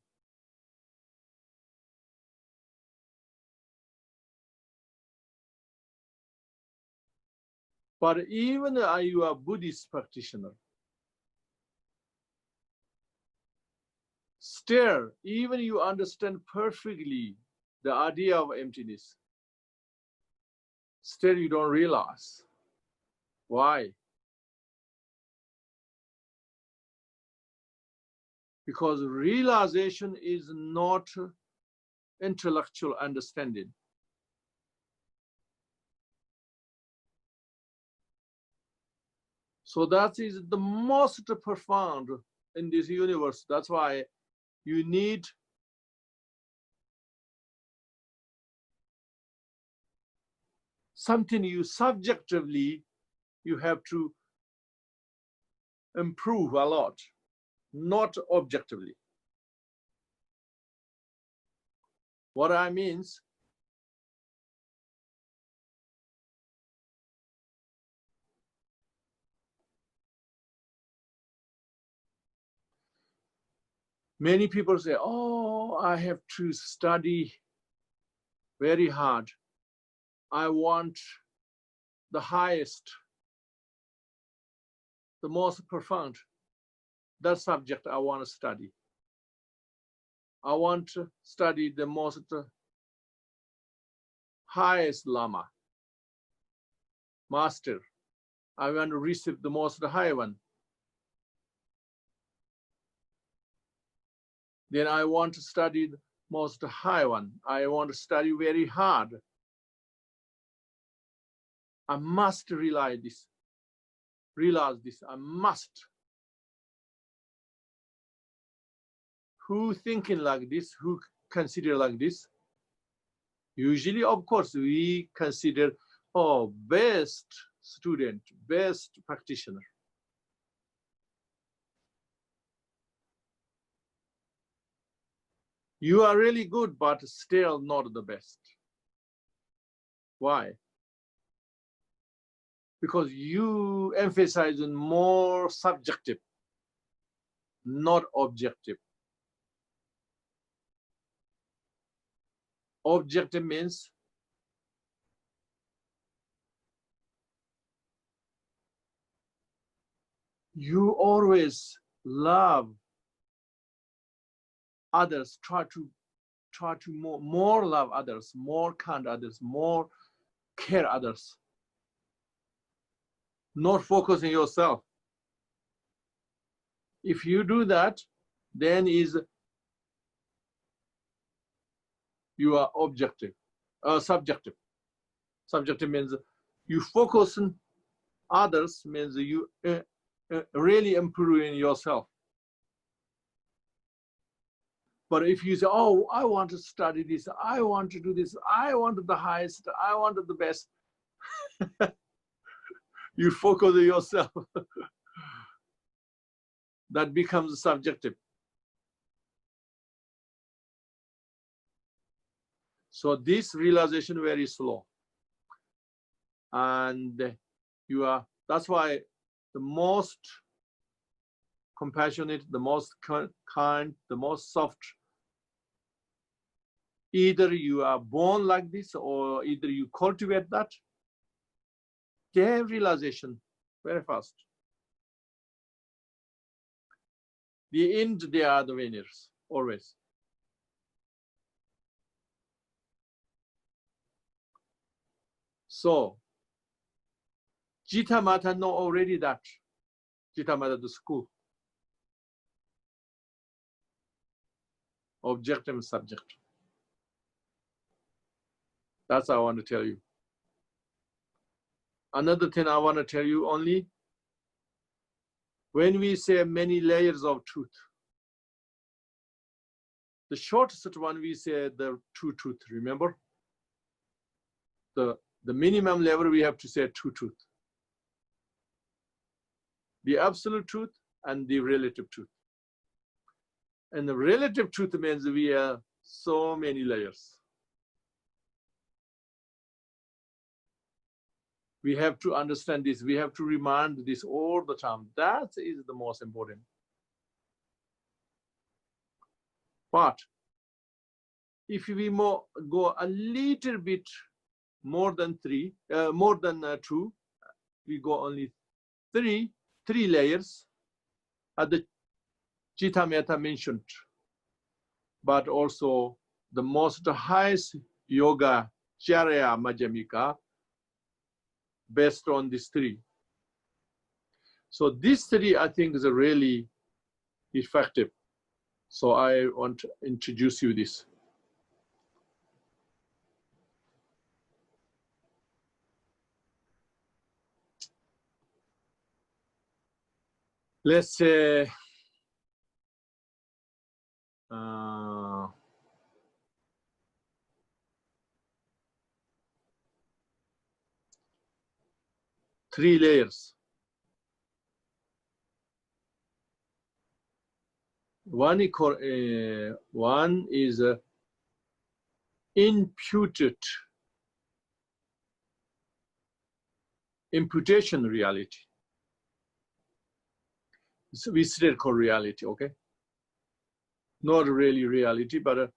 Speaker 1: But even you are a Buddhist practitioner, still, even you understand perfectly the idea of emptiness, still you don't realize. Why? Because realization is not intellectual understanding. So that is the most profound in this universe. That's why you need something you subjectively, you have to improve a lot, not objectively. What I means, many people say, oh, I have to study very hard. I want the highest, the most profound. That subject I want to study. I want to study the most highest Lama, master. I want to receive the most high one. Then I want to study the most high one. I want to study very hard. I must realize this. I must. Who thinking like this? Who consider like this? Usually, of course, we consider, oh, best student, best practitioner. You are really good, but still not the best. Why? Because you emphasize on more subjective, not objective. Objective means you always love others, try to more love others, more kind others, more care others, not focus on yourself. If you do that, then you are objective, subjective. Subjective means you focus on others, means you really improving yourself. But if you say, oh, I want to study this, I want to do this, I wanted the highest, I wanted the best, you focus on yourself. That becomes subjective. So this realization very slow. And that's why the most compassionate, the most kind, the most soft, either you are born like this or either you cultivate that, they have realization very fast. The end, they are the winners, always. So, Jita Mata know already that. Jita Mata, the school. Objective and subject. That's what I want to tell you. Another thing I want to tell you only, when we say many layers of truth, the shortest one we say the true truth, remember? The minimum level we have to say true truth. The absolute truth and the relative truth. And the relative truth means we have so many layers. We have to understand this. We have to remind this all the time. That is the most important. But if we go a little bit more than two, we go only three layers, as the Jita Metta mentioned. But also the most highest yoga, Charya Majjhimika, based on these three. So these three, I think, is really effective. So I want to introduce you this. Let's say three layers. One is imputation reality. So we still call reality, okay? Not really reality, but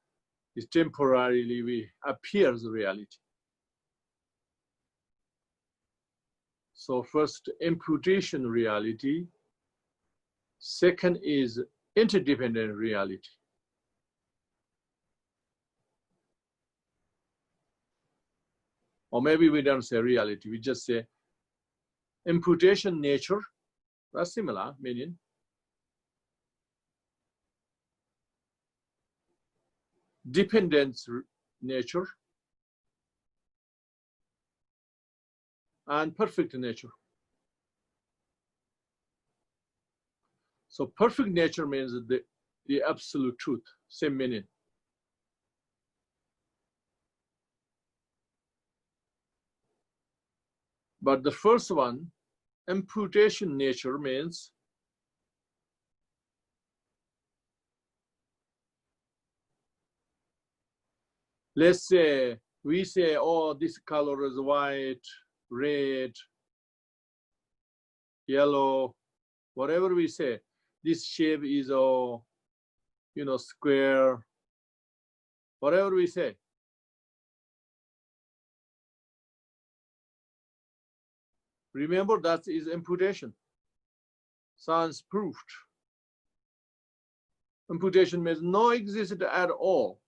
Speaker 1: it's temporarily we appears reality. So first, imputation reality. Second is interdependent reality. Or maybe we don't say reality, we just say imputation nature. That's similar meaning. Dependence nature and perfect nature. So perfect nature means the absolute truth, same meaning. But the first one, imputation nature, means Let's say, we say, oh, this color is white, red, yellow, whatever we say. This shape is, square, whatever we say. Remember, that is imputation. Science proved. Imputation means no exist at all,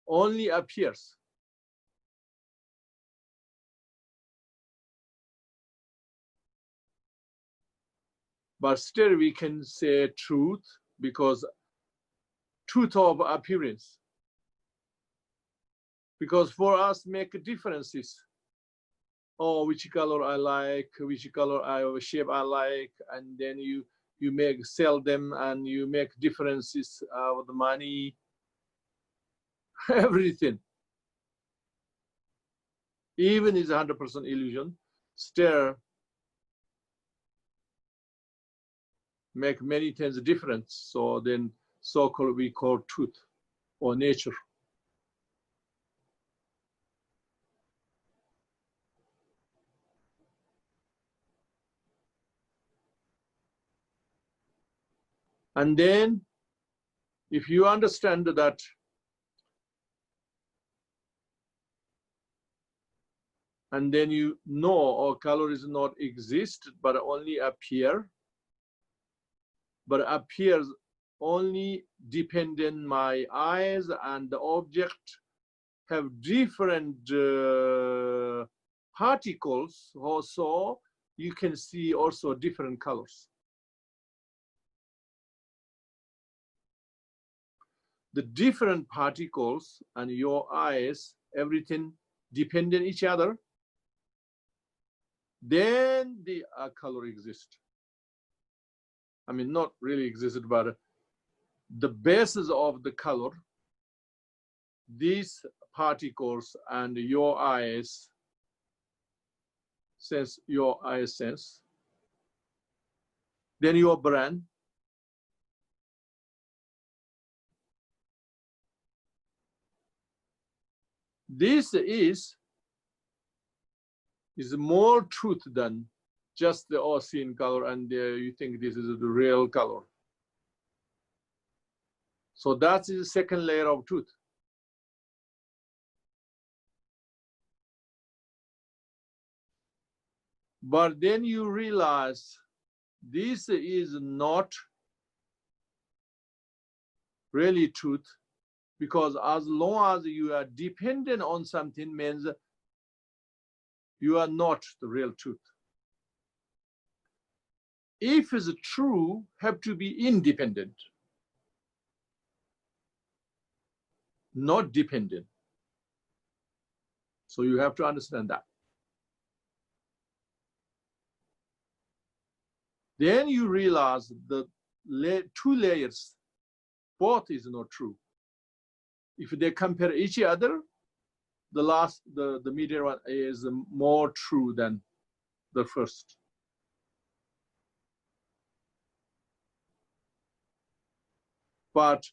Speaker 1: only appears. But still we can say truth, because truth of appearance. Because for us make differences. Oh, which color I like, which color shape I like, and then you sell them, and you make differences with the money, everything. Even is 100% illusion, still make many things different. So then so-called we call truth or nature. And then if you understand that and then you know color is not exist but only appear, but appears only dependent my eyes, and the object have different particles also, you can see also different colors. The different particles and your eyes, everything depend on each other, then the color exists. I mean, not really existed, but the basis of the color, these particles and your eyes sense, your eyes sense, then your brain, this is more truth than just the all-seeing color, and you think this is the real color. So that is the second layer of truth. But then you realize this is not really truth, because as long as you are dependent on something means you are not the real truth. If it's true, have to be independent, not dependent. So you have to understand that. Then you realize the two layers, both is not true. If they compare each other, the middle one is more true than the first. But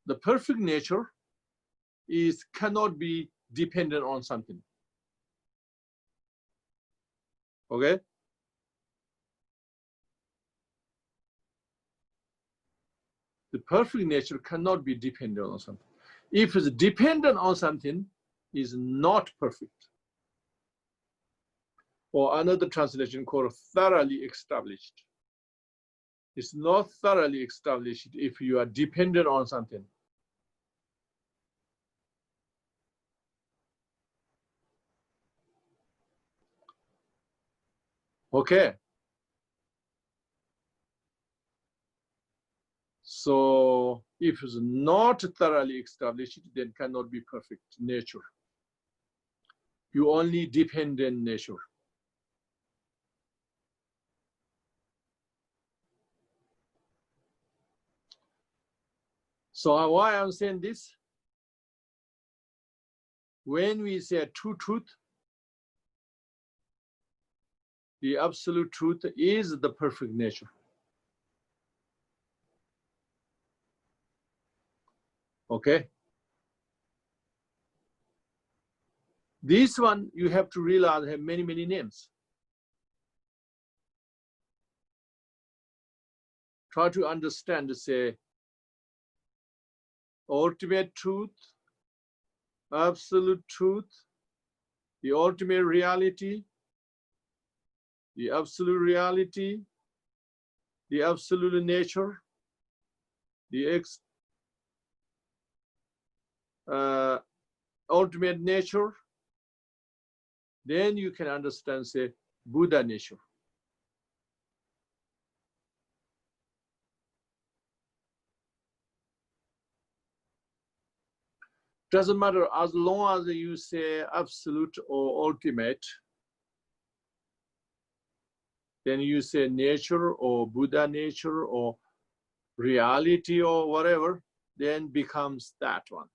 Speaker 1: the perfect nature cannot be dependent on something. Okay? The perfect nature cannot be dependent on something. If it's dependent on something, is not perfect. Or another translation called thoroughly established. It's not thoroughly established if you are dependent on something. Okay. So if it's not thoroughly established, then cannot be perfect nature. You only depend on nature. So why I'm saying this? When we say true truth, the absolute truth is the perfect nature. Okay? This one, you have to realize, have many, many names. Try to understand, say, ultimate truth, absolute truth, the ultimate reality, the absolute reality, the absolute nature, the ultimate nature. Then you can understand, say, Buddha nature. Doesn't matter, as long as you say absolute or ultimate, then you say nature or Buddha nature or reality or whatever, then becomes that one.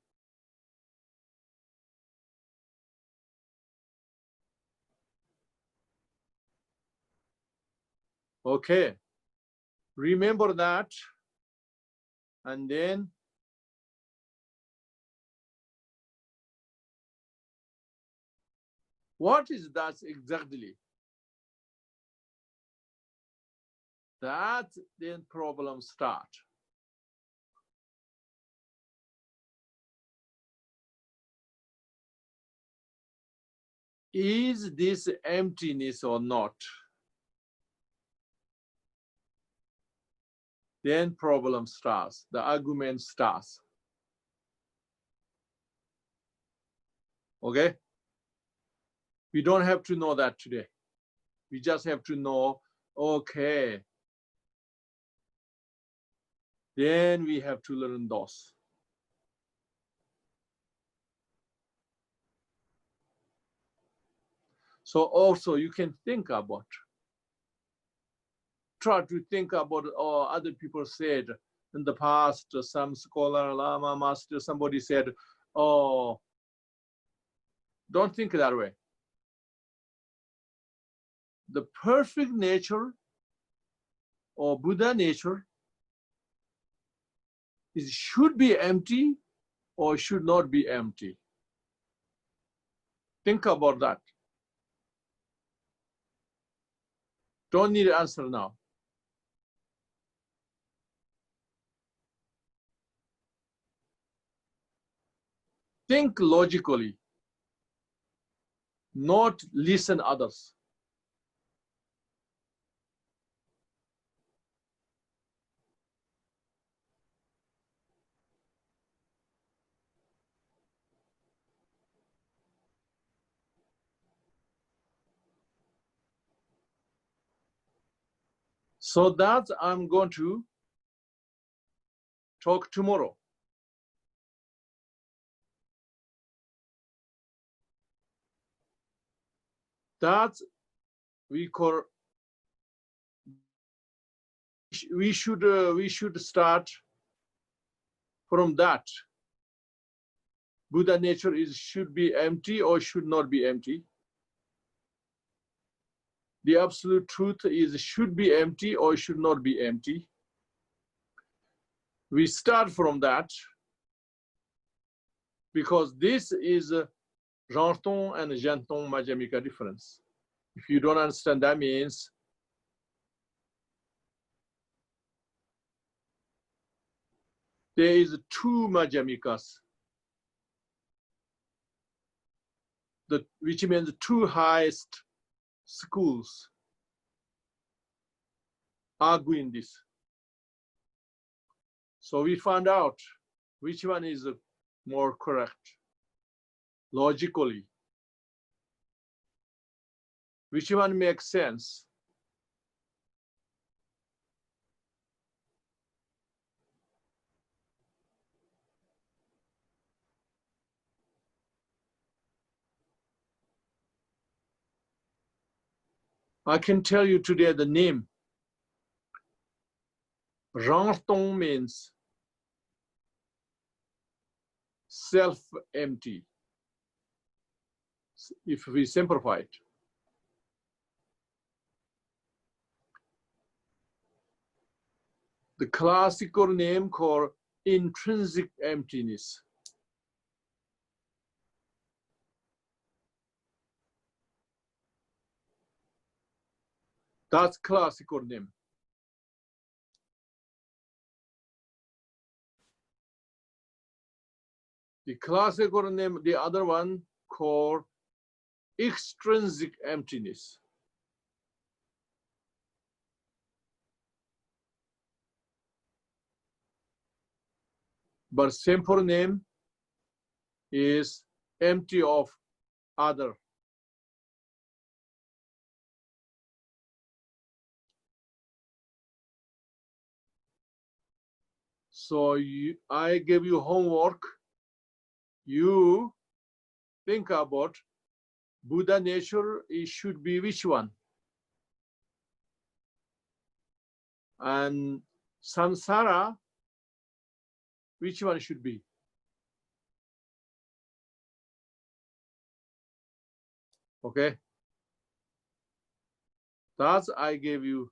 Speaker 1: Okay, remember that, and then what is that exactly? That then problems start. Is this emptiness or not? Then problem starts, the argument starts. Okay? We don't have to know that today. We just have to know, okay, then we have to learn those. So also you can think about, try to think about other people said in the past, some scholar, Lama, master, somebody said, oh, don't think that way. The perfect nature or Buddha nature should be empty or should not be empty. Think about that. Don't need an answer now. Think logically, not listen others. So that I'm going to talk tomorrow. That we call, we should start from that. Buddha nature should be empty or should not be empty. The absolute truth should be empty or should not be empty. We start from that because this is Janton and Janton Majamika difference. If you don't understand, that means there is two Majamikas, which means two highest schools arguing this. So we found out which one is more correct logically, which one makes sense. I can tell you today the name. Ranton means self-empty, if we simplify it. The classical name called intrinsic emptiness. That's classical name. The classical name, the other one called extrinsic emptiness. But simple name is empty of other. So I gave you homework. You think about Buddha nature, it should be which one? And samsara, which one should be? Okay. That's I gave you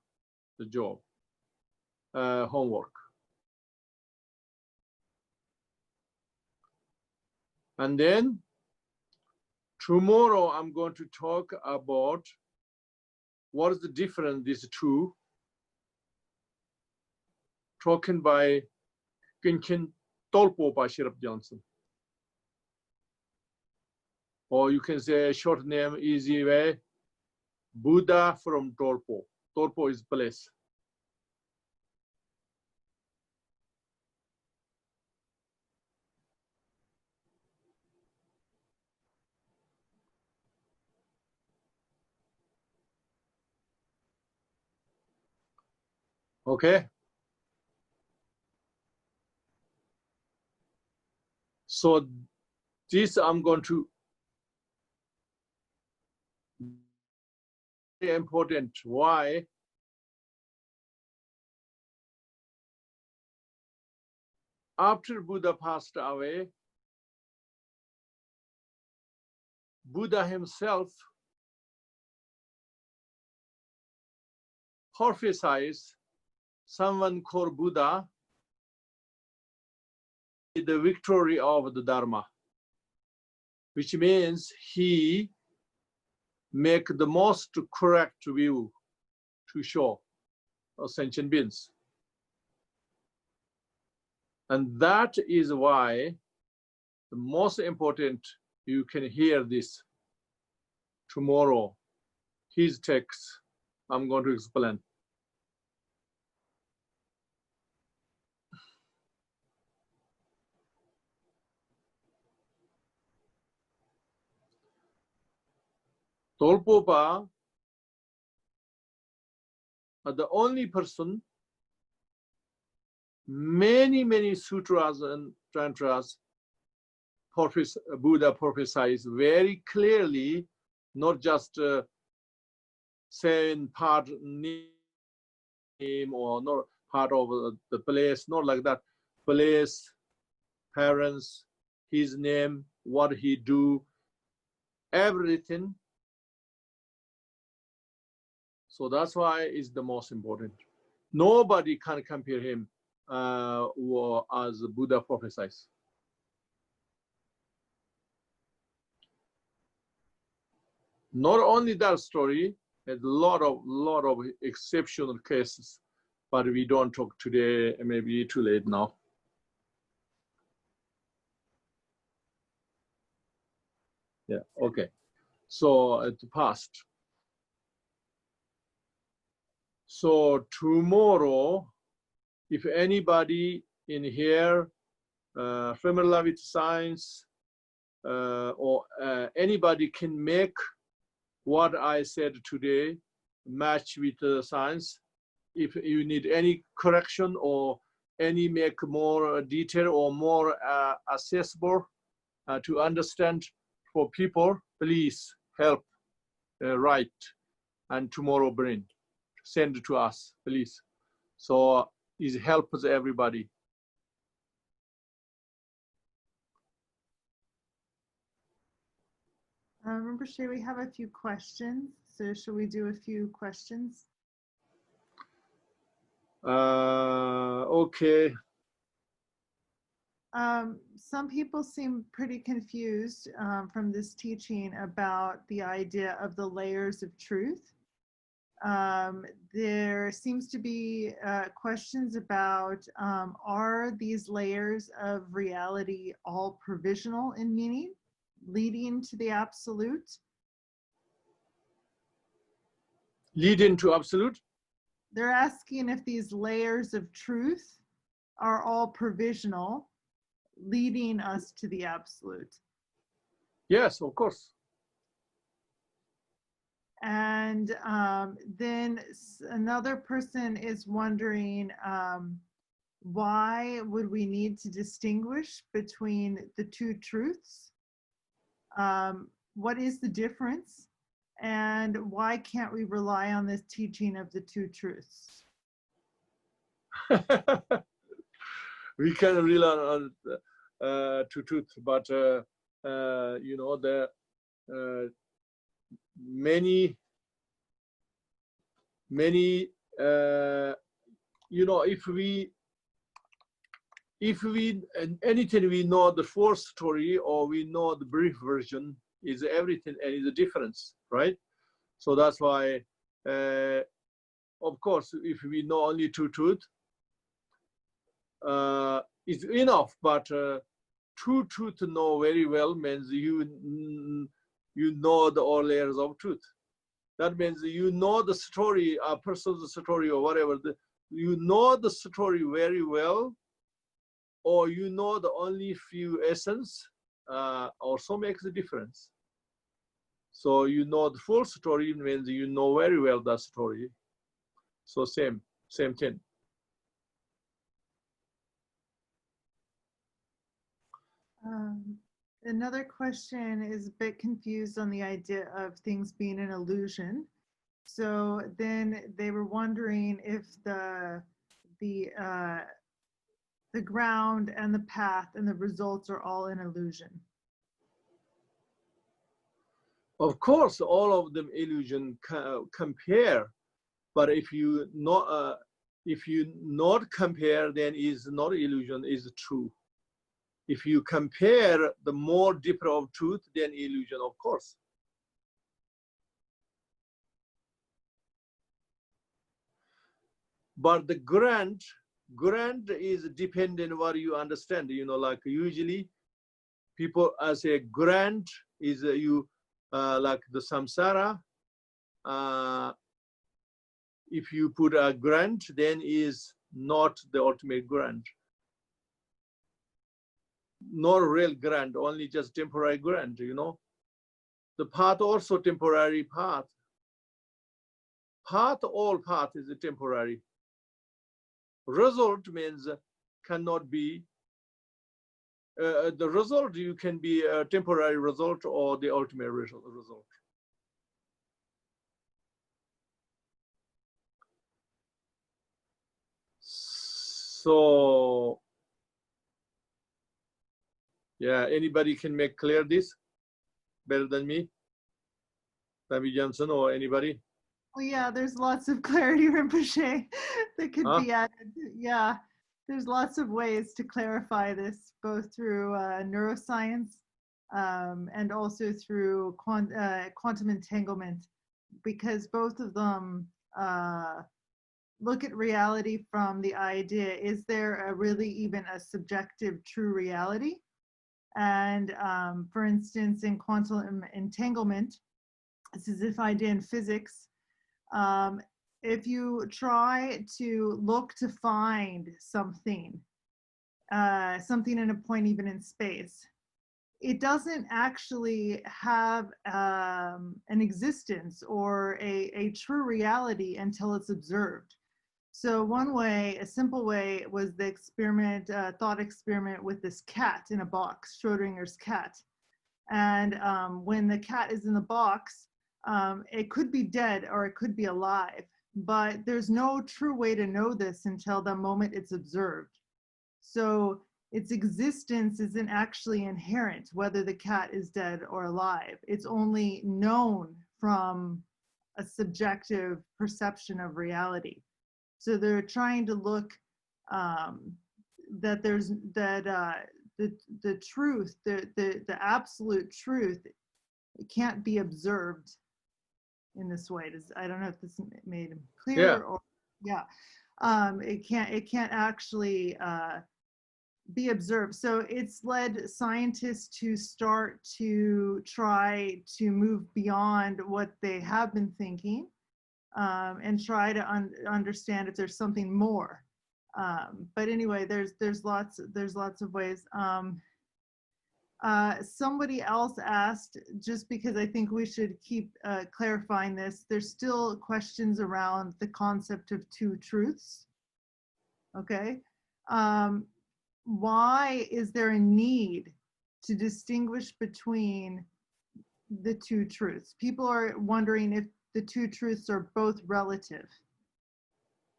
Speaker 1: the job, homework. And then tomorrow I'm going to talk about what is the difference these two, talking by Dolpopa Sherab Gyaltsen. Or you can say a short name, easy way, Buddha from Dolpo. Dolpo is place. Okay. So this I'm going to, very important. Why? After Buddha passed away, Buddha himself prophesied someone called Buddha, the victory of the Dharma, which means he make the most correct view to show sentient beings. And that is why the most important, you can hear this tomorrow, his text, I'm going to explain. Dolpopa are the only person, many sutras and tantras, Buddha prophesies very clearly, not just saying part name or not part of the place, not like that. Place, parents, his name, what he do, everything. So that's why it's the most important. Nobody can compare him as Buddha prophesies. Not only that story, there's a lot of exceptional cases, but we don't talk today, maybe too late now. Yeah, okay. So it's past. So tomorrow, if anybody in here familiar with science or anybody can make what I said today match with science, if you need any correction or any make more detail or more accessible to understand for people, please help write and tomorrow bring. Send it to us, please. So it helps everybody.
Speaker 2: Rinpoche, we have a few questions. So shall we do a few questions?
Speaker 1: Okay.
Speaker 2: Some people seem pretty confused from this teaching about the idea of the layers of truth. There seems to be questions about, are these layers of reality all provisional in meaning, leading to the absolute?
Speaker 1: Leading to absolute?
Speaker 2: They're asking if these layers of truth are all provisional, leading us to the absolute.
Speaker 1: Yes, of course.
Speaker 2: And then another person is wondering, why would we need to distinguish between the two truths? What is the difference? And why can't we rely on this teaching of the two truths?
Speaker 1: We can rely on two truths, but you know, there many you know, if we anything we know the full story, or we know the brief version, is everything and is a difference, right? So that's why of course if we know only two truths, it's enough, but two truth to know very well means you know the all layers of truth. That means you know the story, a person's story or whatever, you know the story very well, or you know the only few essence, also makes a difference. So you know the full story means you know very well that story. So same thing.
Speaker 2: Another question is a bit confused on the idea of things being an illusion. So then they were wondering if the ground and the path and the results are all an illusion.
Speaker 1: Of course, all of them illusion compare, but if you not compare, then is not illusion, is true. If you compare the more deeper of truth, then illusion, of course. But the grant is dependent what you understand. You know, like usually people say grant is you like the samsara. If you put a grant, then is not the ultimate grant. Not real grant, only just temporary grant, you know. The path also temporary path. All path is a temporary. Result means cannot be, the result, you can be a temporary result or the ultimate result. So, yeah, anybody can make clear this better than me? Tammy Johnson or anybody?
Speaker 2: Well, yeah, there's lots of clarity, Rinpoche, that could be added. Yeah, there's lots of ways to clarify this, both through neuroscience and also through quantum entanglement, because both of them look at reality from the idea, is there really even a subjective true reality? And for instance, in quantum entanglement, this is if idea in physics, if you try to look to find something in a point even in space, it doesn't actually have an existence or a true reality until it's observed. So one way, a simple way, was the experiment, thought experiment with this cat in a box, Schrodinger's cat. And when the cat is in the box, it could be dead or it could be alive, but there's no true way to know this until the moment it's observed. So its existence isn't actually inherent, whether the cat is dead or alive. It's only known from a subjective perception of reality. So they're trying to look that the truth, the absolute truth, it can't be observed in this way. I don't know if this made him clear.
Speaker 1: Yeah.
Speaker 2: Or yeah, it can't actually be observed. So it's led scientists to start to try to move beyond what they have been thinking, and try to understand if there's something more. But anyway, there's lots of ways. Somebody else asked, just because I think we should keep clarifying this, there's still questions around the concept of two truths. Okay. Why is there a need to distinguish between the two truths? People are wondering if the two truths are both relative.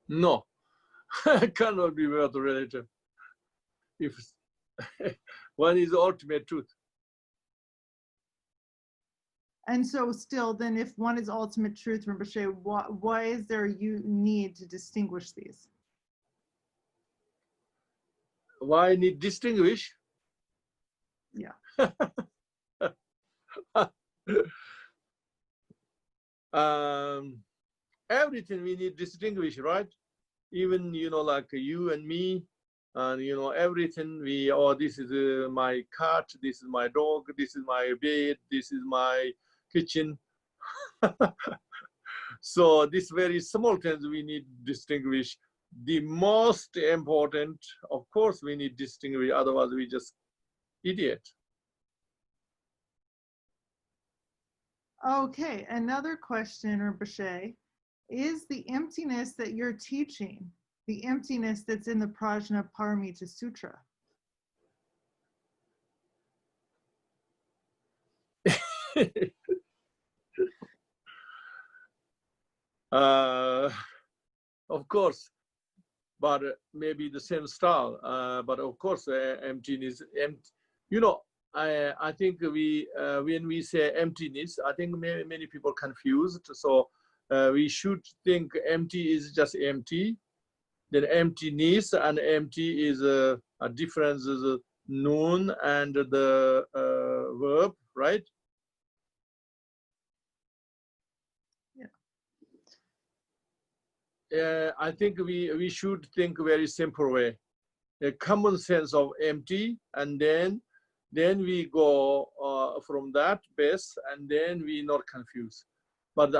Speaker 1: No, cannot be both relative. If one is the ultimate truth.
Speaker 2: And so still, then if one is ultimate truth, Rinpoche, why is there you need to distinguish these?
Speaker 1: Why need distinguish?
Speaker 2: Yeah.
Speaker 1: Everything we need distinguish, right? Even, like you and me, and everything this is my cat, this is my dog, this is my bed, this is my kitchen. So this very small things we need distinguish. The most important, of course, we need distinguish, otherwise we just idiot.
Speaker 2: Okay, another question, Rinpoche, is the emptiness that you're teaching the emptiness that's in the Prajnaparamita Sutra?
Speaker 1: Of course, but maybe the same style. But of course, emptiness. I think when we say emptiness, I think many people confused. So we should think empty is just empty. Then emptiness and empty is a difference is a noun and the verb, right? I think we should think very simple way, a common sense of empty, and then we go from that base, and then we not confused. But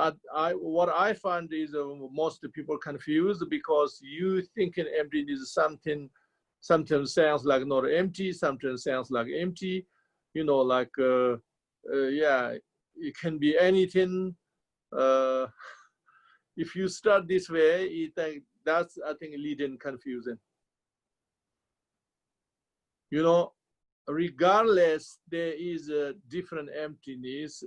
Speaker 1: what I find is most people confused because you thinking emptiness is something, sometimes sounds like not empty, sometimes sounds like empty, like yeah, it can be anything. If you start this way, that's, I think, leading confusion. Regardless, there is a different emptiness.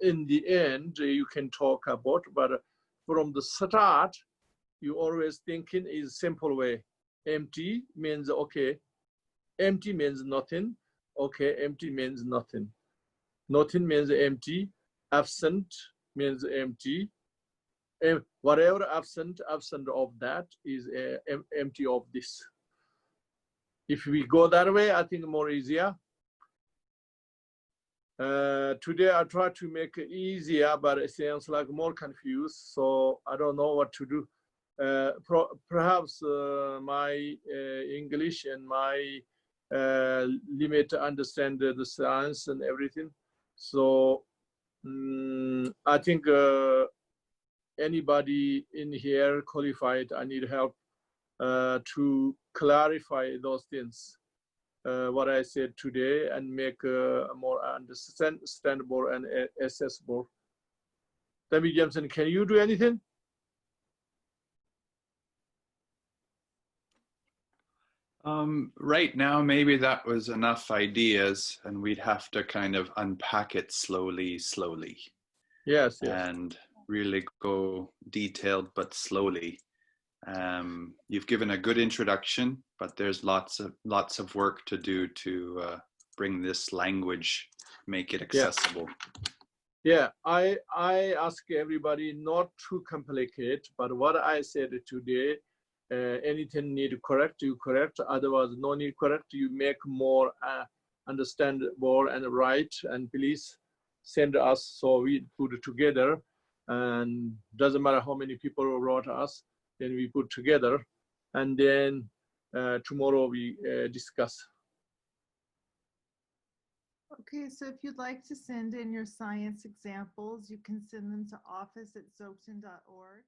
Speaker 1: In the end, you can talk about, but from the start, you always thinking is simple way. Empty means okay. Empty means nothing. Okay, empty means nothing. Nothing means empty. Absent means empty. Whatever absent of that is empty of this. If we go that way, I think more easier. Today I try to make it easier, but it sounds like more confused. So I don't know what to do. Perhaps my English and my limit to understand the science and everything. So I think anybody in here qualified, I need help to clarify those things, what I said today, and make more understandable and accessible. Debbie Jameson, can you do anything?
Speaker 3: Right now, maybe that was enough ideas, and we'd have to kind of unpack it slowly.
Speaker 1: Yes.
Speaker 3: And really go detailed, but slowly. You've given a good introduction, but there's lots of work to do to bring this language, make it accessible.
Speaker 1: Yeah, I ask everybody not to complicate, but what I said today, anything need correct, you correct. Otherwise, no need correct. You make more understandable and right. And please send us so we put it together. And doesn't matter how many people wrote us, then we put together. And then tomorrow we discuss.
Speaker 2: Okay, so if you'd like to send in your science examples, you can send them to office@dzokden.org.